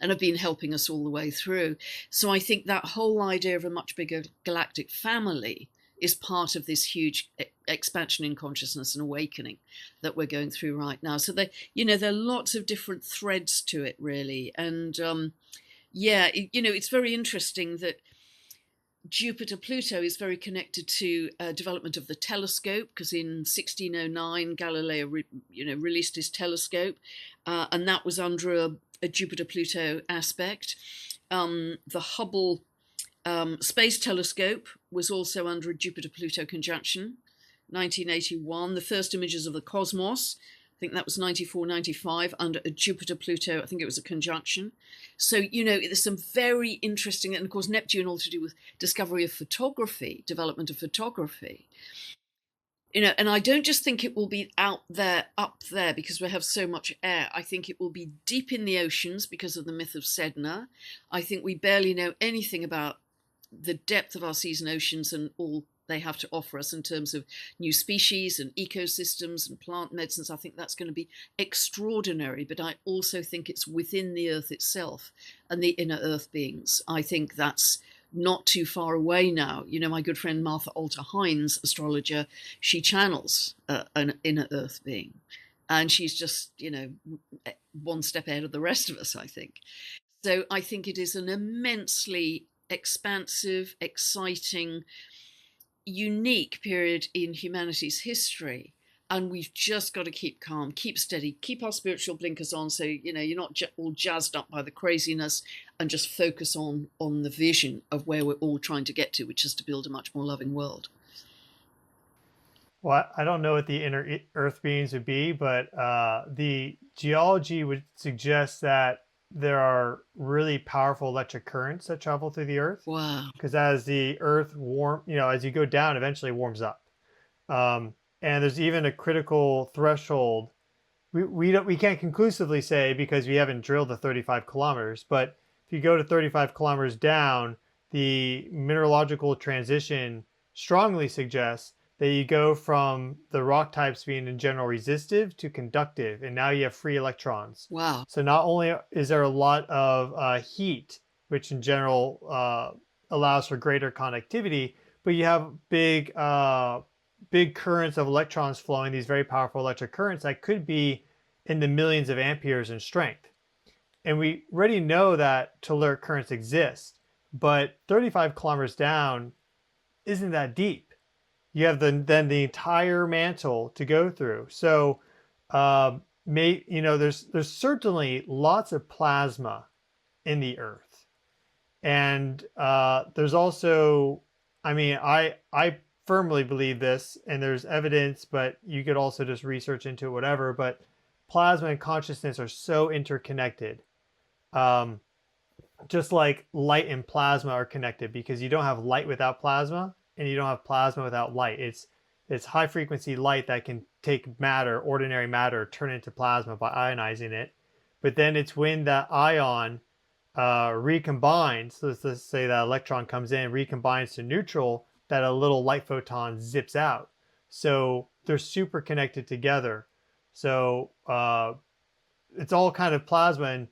and have been helping us all the way through. So I think that whole idea of a much bigger galactic family is part of this huge expansion in consciousness and awakening that we're going through right now. So there are lots of different threads to it, really. And it's very interesting that Jupiter-Pluto is very connected to development of the telescope, because in 1609 Galileo released his telescope, and that was under a Jupiter-Pluto aspect. The Hubble Space Telescope was also under a Jupiter-Pluto conjunction. 1981, the first images of the cosmos, I think that was 94, 95, under a Jupiter-Pluto, I think it was a conjunction. So, there's some very interesting, and of course Neptune all to do with discovery of photography, development of photography. And I don't just think it will be up there because we have so much air. I think it will be deep in the oceans because of the myth of Sedna. I think we barely know anything about the depth of our seas and oceans and all they have to offer us in terms of new species and ecosystems and plant medicines. I think that's going to be extraordinary, but I also think it's within the Earth itself and the inner Earth beings. I think that's not too far away now. My good friend Martha Alter Hines, astrologer, she channels an inner Earth being, and she's just, one step ahead of the rest of us, I think. So I think it is an immensely expansive, exciting, unique period in humanity's history, and we've just got to keep calm, keep steady, keep our spiritual blinkers on, so you're not all jazzed up by the craziness, and just focus on the vision of where we're all trying to get to, which is to build a much more loving world. Well, I don't know what the inner Earth beings would be, but the geology would suggest that there are really powerful electric currents that travel through the Earth. Wow. Because as the Earth as you go down, eventually it warms up. And there's even a critical threshold. We can't conclusively say because we haven't drilled the 35 kilometers, but if you go to 35 kilometers down, the mineralogical transition strongly suggests that you go from the rock types being in general resistive to conductive, and now you have free electrons. Wow. So not only is there a lot of heat, which in general allows for greater conductivity, but you have big currents of electrons flowing, these very powerful electric currents that could be in the millions of amperes in strength. And we already know that telluric currents exist, but 35 kilometers down isn't that deep. You have then the entire mantle to go through. So, there's certainly lots of plasma in the Earth, and there's also, I firmly believe this, and there's evidence, but you could also just research into it, whatever. But plasma and consciousness are so interconnected, just like light and plasma are connected, because you don't have light without plasma. And you don't have plasma without light. It's high frequency light that can take matter, ordinary matter, turn into plasma by ionizing it. But then it's when that ion recombines, so let's say that electron comes in, recombines to neutral, that a little light photon zips out. So they're super connected together. So it's all kind of plasma. And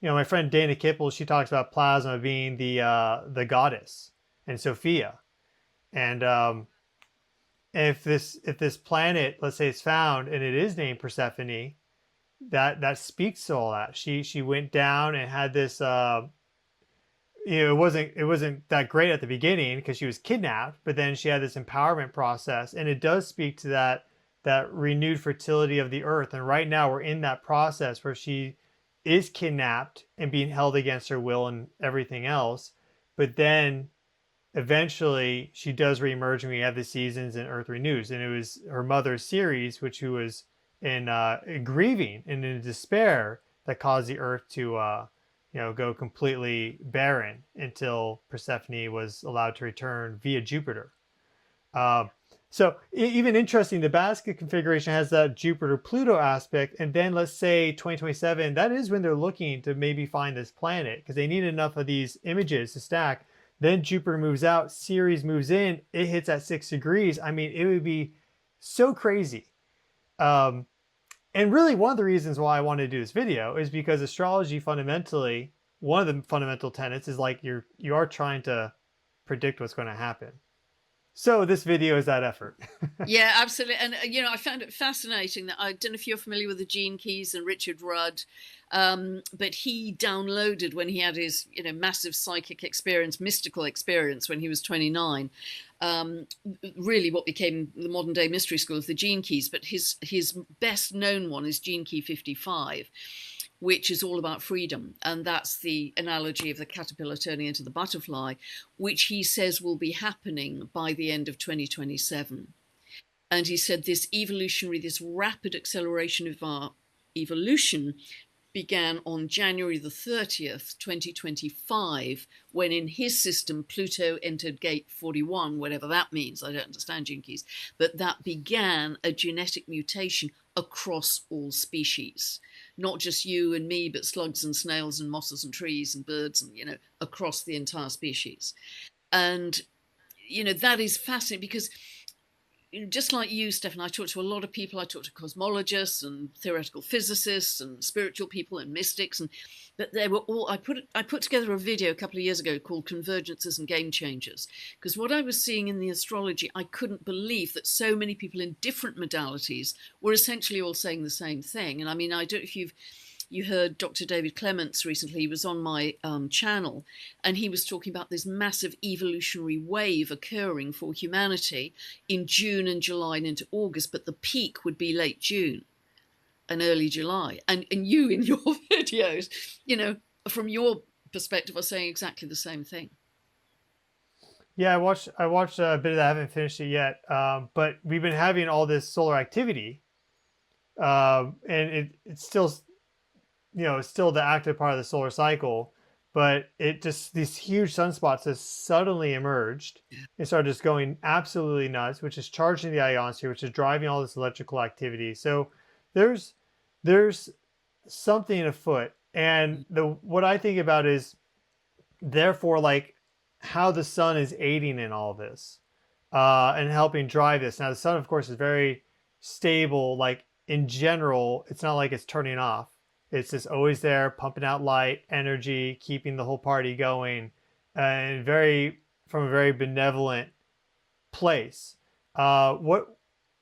my friend Dana Kippel, she talks about plasma being the goddess, and Sophia. And if this planet, let's say it's found and it is named Persephone, that speaks to all that. She went down and had this. It wasn't that great at the beginning because she was kidnapped, but then she had this empowerment process, and it does speak to that renewed fertility of the Earth. And right now we're in that process where she is kidnapped and being held against her will and everything else, but then eventually she does reemerge, and we have the seasons and Earth renews. And it was her mother Ceres, who was in grieving and in despair, that caused the Earth to go completely barren until Persephone was allowed to return via Jupiter. So even interesting, the basket configuration has that Jupiter-Pluto aspect, and then let's say 2027, that is when they're looking to maybe find this planet, because they need enough of these images to stack. Then Jupiter moves out, Ceres moves in, it hits at 6 degrees. It would be so crazy. And really one of the reasons why I wanted to do this video is because astrology fundamentally, one of the fundamental tenets is like you are trying to predict what's going to happen. So this video is that effort. Yeah, absolutely. And, I found it fascinating that I don't know if you're familiar with the Gene Keys and Richard Rudd, but he downloaded when he had his, massive psychic experience, mystical experience when he was 29, um, really what became the modern day mystery school of the Gene Keys. But his best known one is Gene Key 55, which is all about freedom. And that's the analogy of the caterpillar turning into the butterfly, which he says will be happening by the end of 2027. And he said this rapid acceleration of our evolution began on January the 30th, 2025, when in his system, Pluto entered gate 41, whatever that means. I don't understand gene keys, but that began a genetic mutation across all species, not just you and me, but slugs and snails and mosses and trees and birds and, across the entire species. And, that is fascinating because just like you, Stefan, I talk to a lot of people. I talk to cosmologists and theoretical physicists and spiritual people and mystics, and but they were all. I put together a video a couple of years ago called "Convergences and Game Changers," because what I was seeing in the astrology, I couldn't believe that so many people in different modalities were essentially all saying the same thing. And I mean, I don't know if you heard Dr. David Clements recently. He was on my channel, and he was talking about this massive evolutionary wave occurring for humanity in June and July and into August, but the peak would be late June and early July. And you in your videos, from your perspective, are saying exactly the same thing. Yeah, I watched a bit of that. I haven't finished it yet, but we've been having all this solar activity, and it's still, it's still the active part of the solar cycle, but it just, these huge sunspots has suddenly emerged and started just going absolutely nuts, which is charging the ionosphere, which is driving all this electrical activity. So there's there's something afoot, and the what I think about is therefore like how the sun is aiding in all this, and helping drive this. Now the sun, of course, is very stable. Like in general, it's not like it's turning off. It's just always there, pumping out light, energy, keeping the whole party going, and very from a very benevolent place.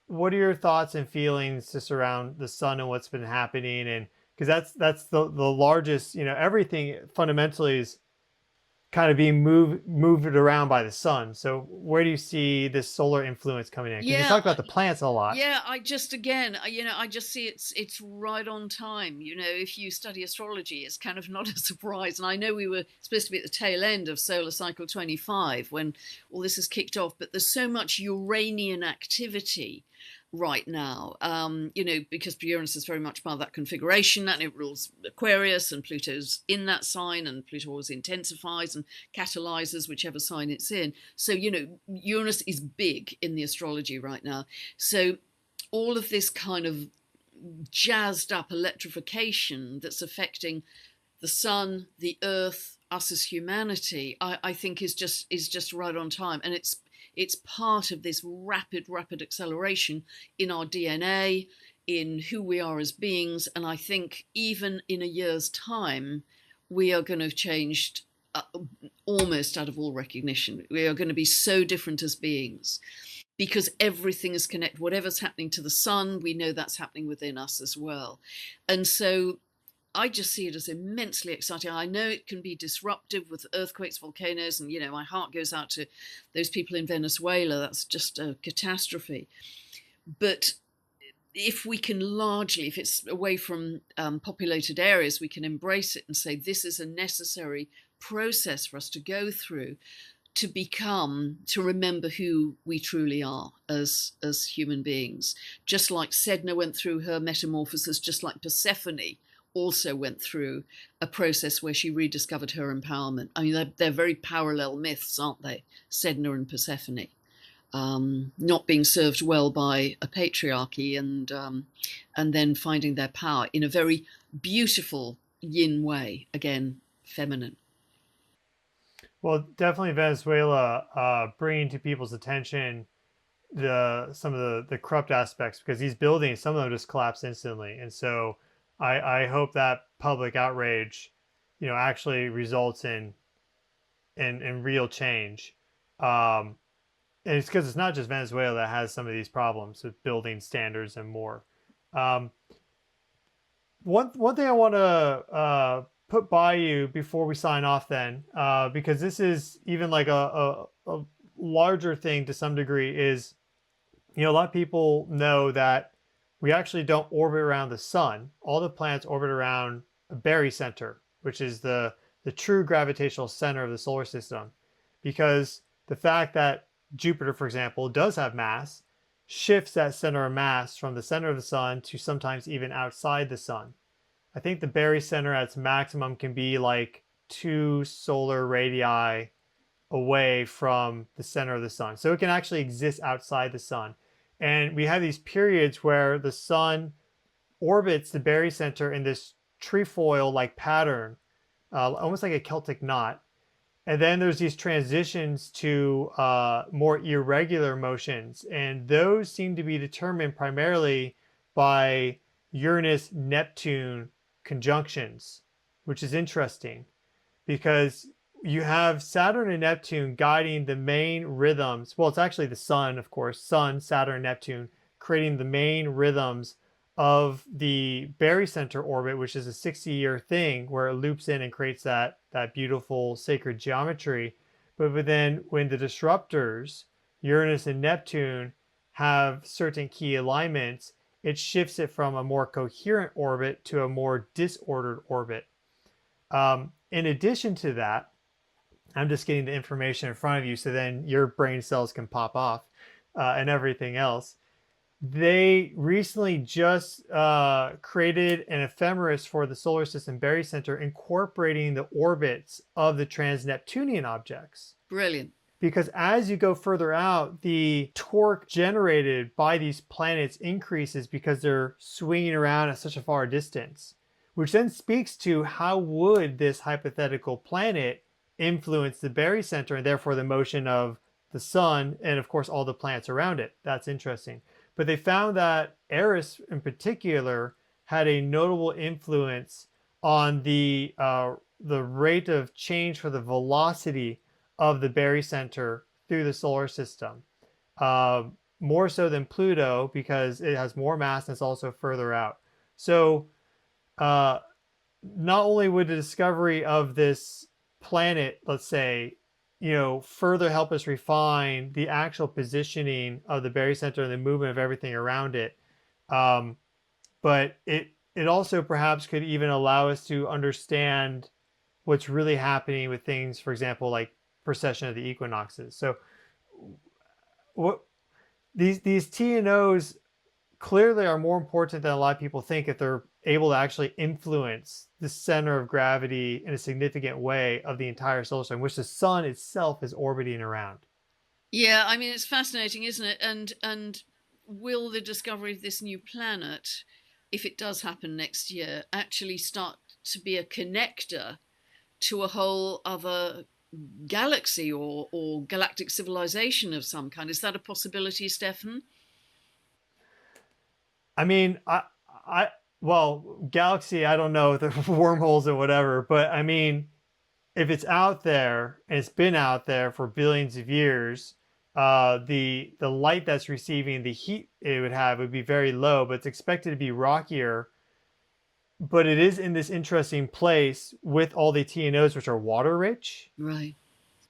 What are your thoughts and feelings just around the sun and what's been happening? And because that's the largest, everything fundamentally is kind of being moved around by the sun. So where do you see this solar influence coming in? Because you Yeah, talk about the plants a lot. yeah. I just see it's right on time. If you study astrology, it's kind of not a surprise. And I know we were supposed to be at the tail end of solar cycle 25 when all this is kicked off, but there's so much Uranian activity right now, because Uranus is very much part of that configuration and it rules Aquarius, and Pluto's in that sign, and Pluto always intensifies and catalyzes whichever sign it's in. So, Uranus is big in the astrology right now. So all of this kind of jazzed up electrification that's affecting the sun, the earth, us as humanity, I think is just right on time. And it's part of this rapid acceleration in our DNA, in who we are as beings. And I think even in a year's time, we are going to have changed almost out of all recognition. We are going to be so different as beings because everything is connected. Whatever's happening to the sun, we know that's happening within us as well. And so I just see it as immensely exciting. I know it can be disruptive with earthquakes, volcanoes, and my heart goes out to those people in Venezuela. That's just a catastrophe. But if we can if it's away from populated areas, we can embrace it and say this is a necessary process for us to go through to remember who we truly are as human beings. Just like Sedna went through her metamorphosis, just like Persephone also went through a process where she rediscovered her empowerment. I mean, they're very parallel myths, aren't they? Sedna and Persephone, not being served well by a patriarchy, and then finding their power in a very beautiful yin way, again, feminine. Well, definitely Venezuela, bringing to people's attention some of the corrupt aspects, because these buildings, some of them just collapse instantly, and so I hope that public outrage, actually results in real change. and it's because it's not just Venezuela that has some of these problems with building standards and more. Um, one thing I want to put by you before we sign off, then, because this is even like a larger thing to some degree, is a lot of people know that we actually don't orbit around the sun. All the planets orbit around a barycenter, which is the true gravitational center of the solar system, because the fact that Jupiter, for example, does have mass shifts that center of mass from the center of the sun to sometimes even outside the sun. I think the barycenter at its maximum can be like 2 solar radii away from the center of the sun. So it can actually exist outside the sun. And we have these periods where the sun orbits the barycenter in this trefoil like pattern, almost like a Celtic knot. And then there's these transitions to more irregular motions. And those seem to be determined primarily by Uranus Neptune conjunctions, which is interesting because you have Saturn and Neptune guiding the main rhythms. Well, it's actually the sun, of course, Sun, Saturn, Neptune, creating the main rhythms of the barycenter orbit, which is a 60-year thing where it loops in and creates that beautiful sacred geometry. But then when the disruptors, Uranus and Neptune, have certain key alignments, it shifts it from a more coherent orbit to a more disordered orbit. In addition to that, I'm just getting the information in front of you so then your brain cells can pop off and everything else. They recently just created an ephemeris for the solar system barycenter incorporating the orbits of the trans-Neptunian objects. Brilliant. Because as you go further out, the torque generated by these planets increases because they're swinging around at such a far distance, which then speaks to how would this hypothetical planet influence the barycenter and therefore the motion of the sun and, of course, all the planets around it. That's interesting. But they found that Eris in particular had a notable influence on the rate of change for the velocity of the barycenter through the solar system. More so than Pluto because it has more mass and it's also further out. So not only would the discovery of this planet, let's say, further help us refine the actual positioning of the barycenter and the movement of everything around it. But it also perhaps could even allow us to understand what's really happening with things, for example, like precession of the equinoxes. So what these TNOs clearly are more important than a lot of people think if they're able to actually influence the center of gravity in a significant way of the entire solar system, which the sun itself is orbiting around. Yeah, I mean, it's fascinating, isn't it? And will the discovery of this new planet, if it does happen next year, actually start to be a connector to a whole other galaxy or galactic civilization of some kind? Is that a possibility, Stefan? I mean, well, galaxy, I don't know, the wormholes or whatever, but I mean, if it's out there and it's been out there for billions of years, the light that's receiving the heat it would have would be very low, but it's expected to be rockier. But it is in this interesting place with all the TNOs, which are water rich. Right.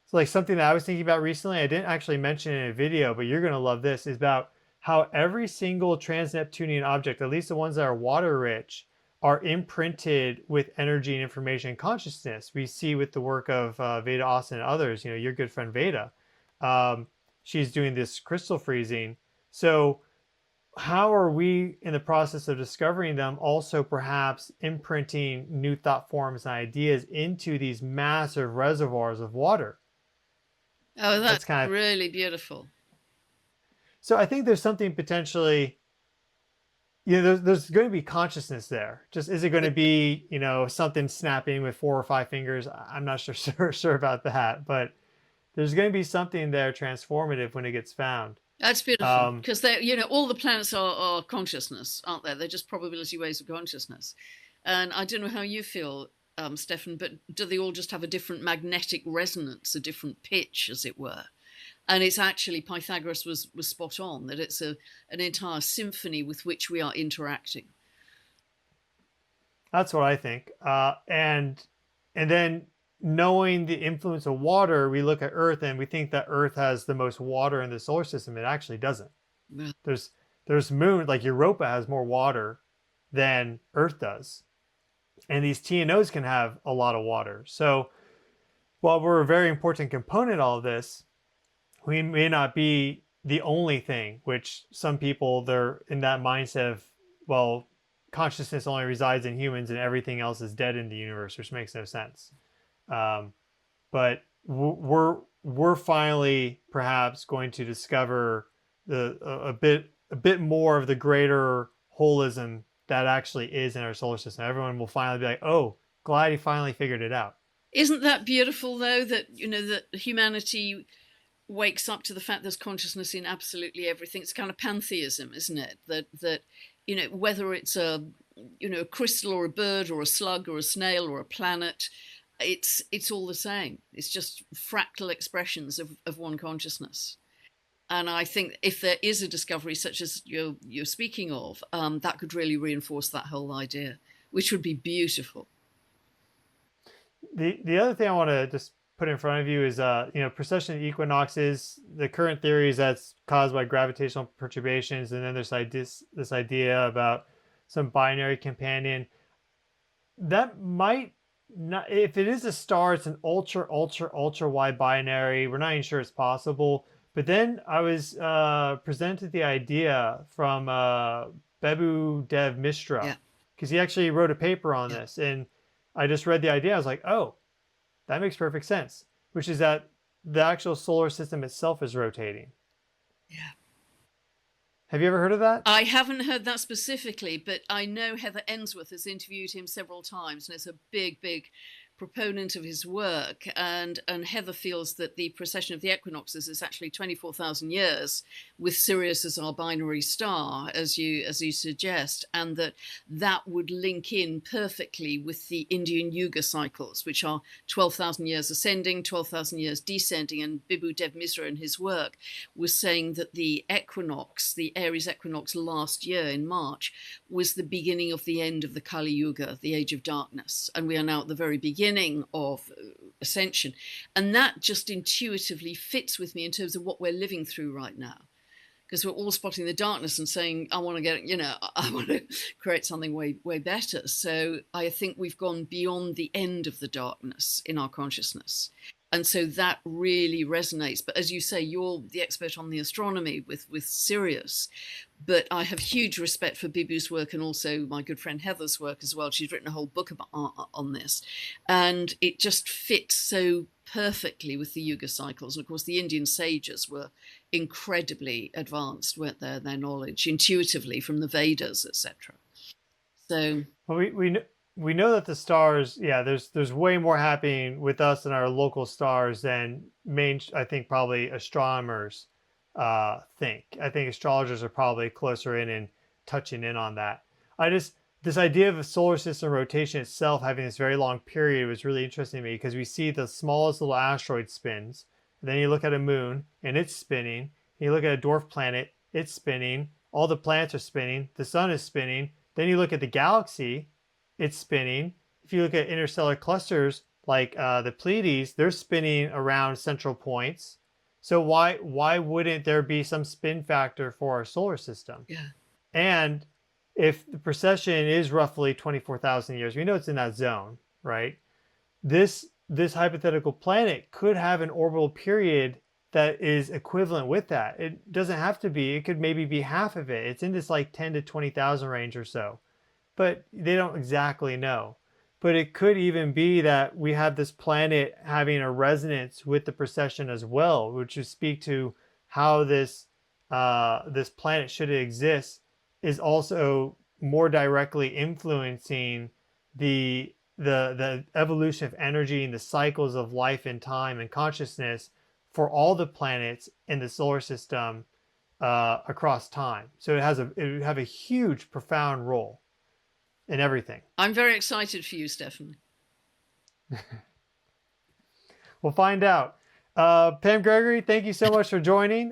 So like something that I was thinking about recently, I didn't actually mention in a video, but you're going to love this, is about how every single trans-Neptunian object, at least the ones that are water rich, are imprinted with energy and information and consciousness. We see with the work of Veda Austin and others, your good friend Veda. She's doing this crystal freezing. So how are we in the process of discovering them also perhaps imprinting new thought forms and ideas into these massive reservoirs of water? Oh, that's kind of really beautiful. So I think there's something potentially, there's going to be consciousness there. Just is it going to be, something snapping with 4 or 5 fingers? I'm not sure about that, but there's going to be something there transformative when it gets found. That's beautiful because they, all the planets are consciousness, aren't they? They're just probability waves of consciousness. And I don't know how you feel, Stefan, but do they all just have a different magnetic resonance, a different pitch, as it were? And it's actually, Pythagoras was spot on, that it's an entire symphony with which we are interacting. That's what I think. And then knowing the influence of water, we look at Earth and we think that Earth has the most water in the solar system. It actually doesn't. Yeah. There's moon, like Europa has more water than Earth does. And these TNOs can have a lot of water. So while we're a very important component of all of this, we may not be the only thing, which some people, they're in that mindset of, well, consciousness only resides in humans and everything else is dead in the universe, which makes no sense. But we're finally perhaps going to discover a bit more of the greater holism that actually is in our solar system. Everyone will finally be like, oh, glad he finally figured it out. Isn't that beautiful, though, that that humanity wakes up to the fact there's consciousness in absolutely everything? It's kind of pantheism, isn't it? That whether it's a crystal or a bird or a slug or a snail or a planet, it's all the same. It's just fractal expressions of one consciousness. And I think if there is a discovery such as you're speaking of, that could really reinforce that whole idea, which would be beautiful. The other thing I want to just put in front of you is precession equinoxes. The current theory is that's caused by gravitational perturbations, and then there's this idea about some binary companion that might not, if it is a star, it's an ultra wide binary. We're not even sure it's possible. But then I was presented the idea from Bebu Dev Misra, because he actually wrote a paper on this, and I just read the idea. I was like, oh, that makes perfect sense, which is that the actual solar system itself is rotating. Yeah. Have you ever heard of that? I haven't heard that specifically, but I know Heather Ensworth has interviewed him several times, and is a big proponent of his work. And Heather feels that the precession of the equinoxes is actually 24,000 years, with Sirius as our binary star, as you suggest, and that would link in perfectly with the Indian Yuga cycles, which are 12,000 years ascending, 12,000 years descending. And Bibhu Dev Misra in his work was saying that the equinox, the Aries equinox last year in March, was the beginning of the end of the Kali Yuga, the age of darkness. And we are now at the very beginning of ascension. And that just intuitively fits with me in terms of what we're living through right now. Because we're all spotting the darkness and saying, I want to create something way better. So I think we've gone beyond the end of the darkness in our consciousness. And so that really resonates. But as you say, you're the expert on the astronomy with Sirius. But I have huge respect for Bibhu's work, and also my good friend Heather's work as well. She's written a whole book on this. And it just fits so perfectly with the Yuga cycles. And of course, the Indian sages were incredibly advanced, weren't they, their knowledge, intuitively from the Vedas, etc. So well, we know that the stars, there's way more happening with us and our local stars than I think probably astronomers think. I think astrologers are probably closer in and touching in on that. This idea of a solar system rotation itself having this very long period was really interesting to me, because we see the smallest little asteroid spins, and then you look at a moon and it's spinning, and you look at a dwarf planet, it's spinning, all the planets are spinning, the sun is spinning, then you look at the galaxy, it's spinning. If you look at interstellar clusters like the Pleiades, they're spinning around central points. So why wouldn't there be some spin factor for our solar system? yeah. And if the precession is roughly 24,000 years, we know it's in that zone, right? This hypothetical planet could have an orbital period that is equivalent with that. It doesn't have to be. It could maybe be half of it. It's in this like 10 to 20,000 range or so. But they don't exactly know. But it could even be that we have this planet having a resonance with the precession as well, which would speak to how this planet, should it exist, is also more directly influencing the evolution of energy and the cycles of life and time and consciousness for all the planets in the solar system across time. So it would have a huge, profound role in everything. I'm very excited for you, Stefan. We'll find out. Pam Gregory, thank you so much for joining.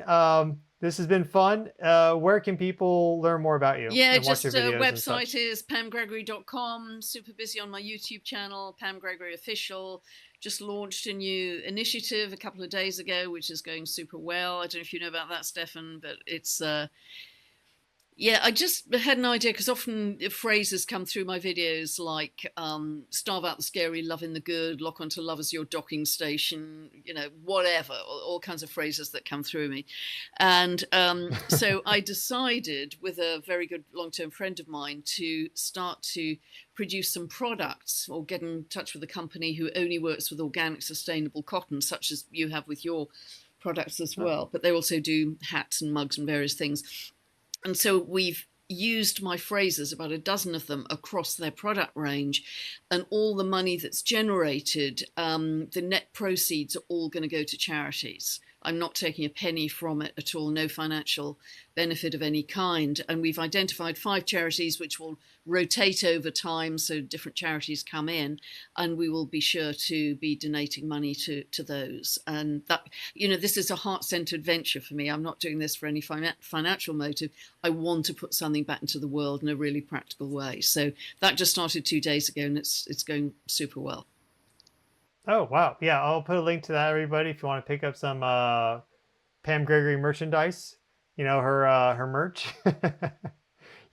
This has been fun. Where can people learn more about you Yeah, and watch your just videos and website such? is pamgregory.com. Super busy on my YouTube channel, Pam Gregory Official. Just launched a new initiative a couple of days ago, which is going super well. I don't know if you know about that, Stefan, but it's yeah, I just had an idea because often phrases come through my videos like starve out the scary, love in the good, lock onto love as your docking station, whatever, all kinds of phrases that come through me. And so I decided, with a very good long term friend of mine, to start to produce some products or get in touch with a company who only works with organic, sustainable cotton, such as you have with your products as well. But they also do hats and mugs and various things. And so we've used my phrases, about a dozen of them, across their product range, and all the money that's generated, the net proceeds are all going to go to charities. I'm not taking a penny from it at all, no financial benefit of any kind. And we've identified 5 charities which will rotate over time, so different charities come in, and we will be sure to be donating money to those. And that, this is a heart-centered venture for me. I'm not doing this for any financial motive. I want to put something back into the world in a really practical way. So that just started 2 days ago, and it's going super well. Oh, wow. Yeah, I'll put a link to that, everybody, if you want to pick up some Pam Gregory merchandise, her merch.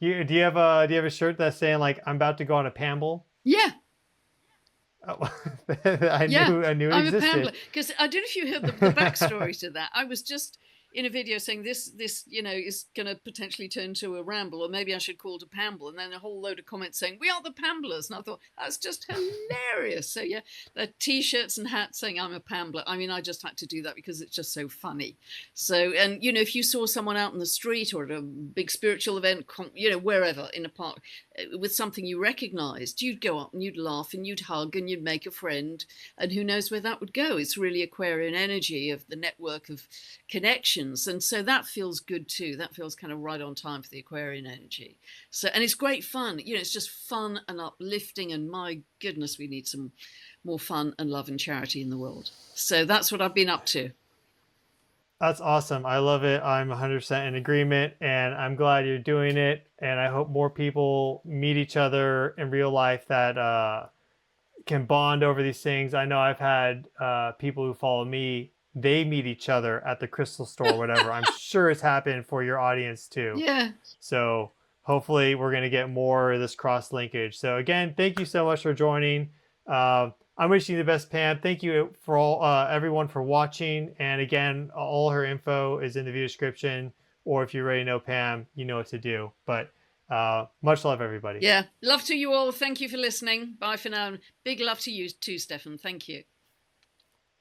Do you have a shirt that's saying like I'm about to go on a Pamble? Yeah. Oh, Yeah, I knew it I'm a existed. pambler because I don't know if you heard the backstory to that. I was just in a video saying this is going to potentially turn to a ramble, or maybe I should call it a pamble, and then a whole load of comments saying we are the pamblers, and I thought that's just hilarious. So yeah, the t-shirts and hats saying I'm a pambler. I mean, I just had to do that because it's just so funny. So, and if you saw someone out in the street or at a big spiritual event, wherever in a park, with something you recognized, you'd go up and you'd laugh and you'd hug and you'd make a friend, and who knows where that would go. It's really Aquarian energy of the network of connections, and so that feels good too. That feels kind of right on time for the Aquarian energy. So, and it's great fun. It's just fun and uplifting, and my goodness, we need some more fun and love and charity in the world. So that's what I've been up to. That's awesome. I love it. I'm 100% in agreement, and I'm glad you're doing it. And I hope more people meet each other in real life that can bond over these things. I know I've had people who follow me, they meet each other at the crystal store, whatever. I'm sure it's happened for your audience too. Yeah. So hopefully we're going to get more of this cross linkage. So again, thank you so much for joining. I'm wishing you the best, Pam. Thank you for all everyone for watching. And again, all her info is in the video description. Or if you already know Pam, you know what to do. But much love, everybody. Yeah. Love to you all. Thank you for listening. Bye for now. Big love to you too, Stefan. Thank you.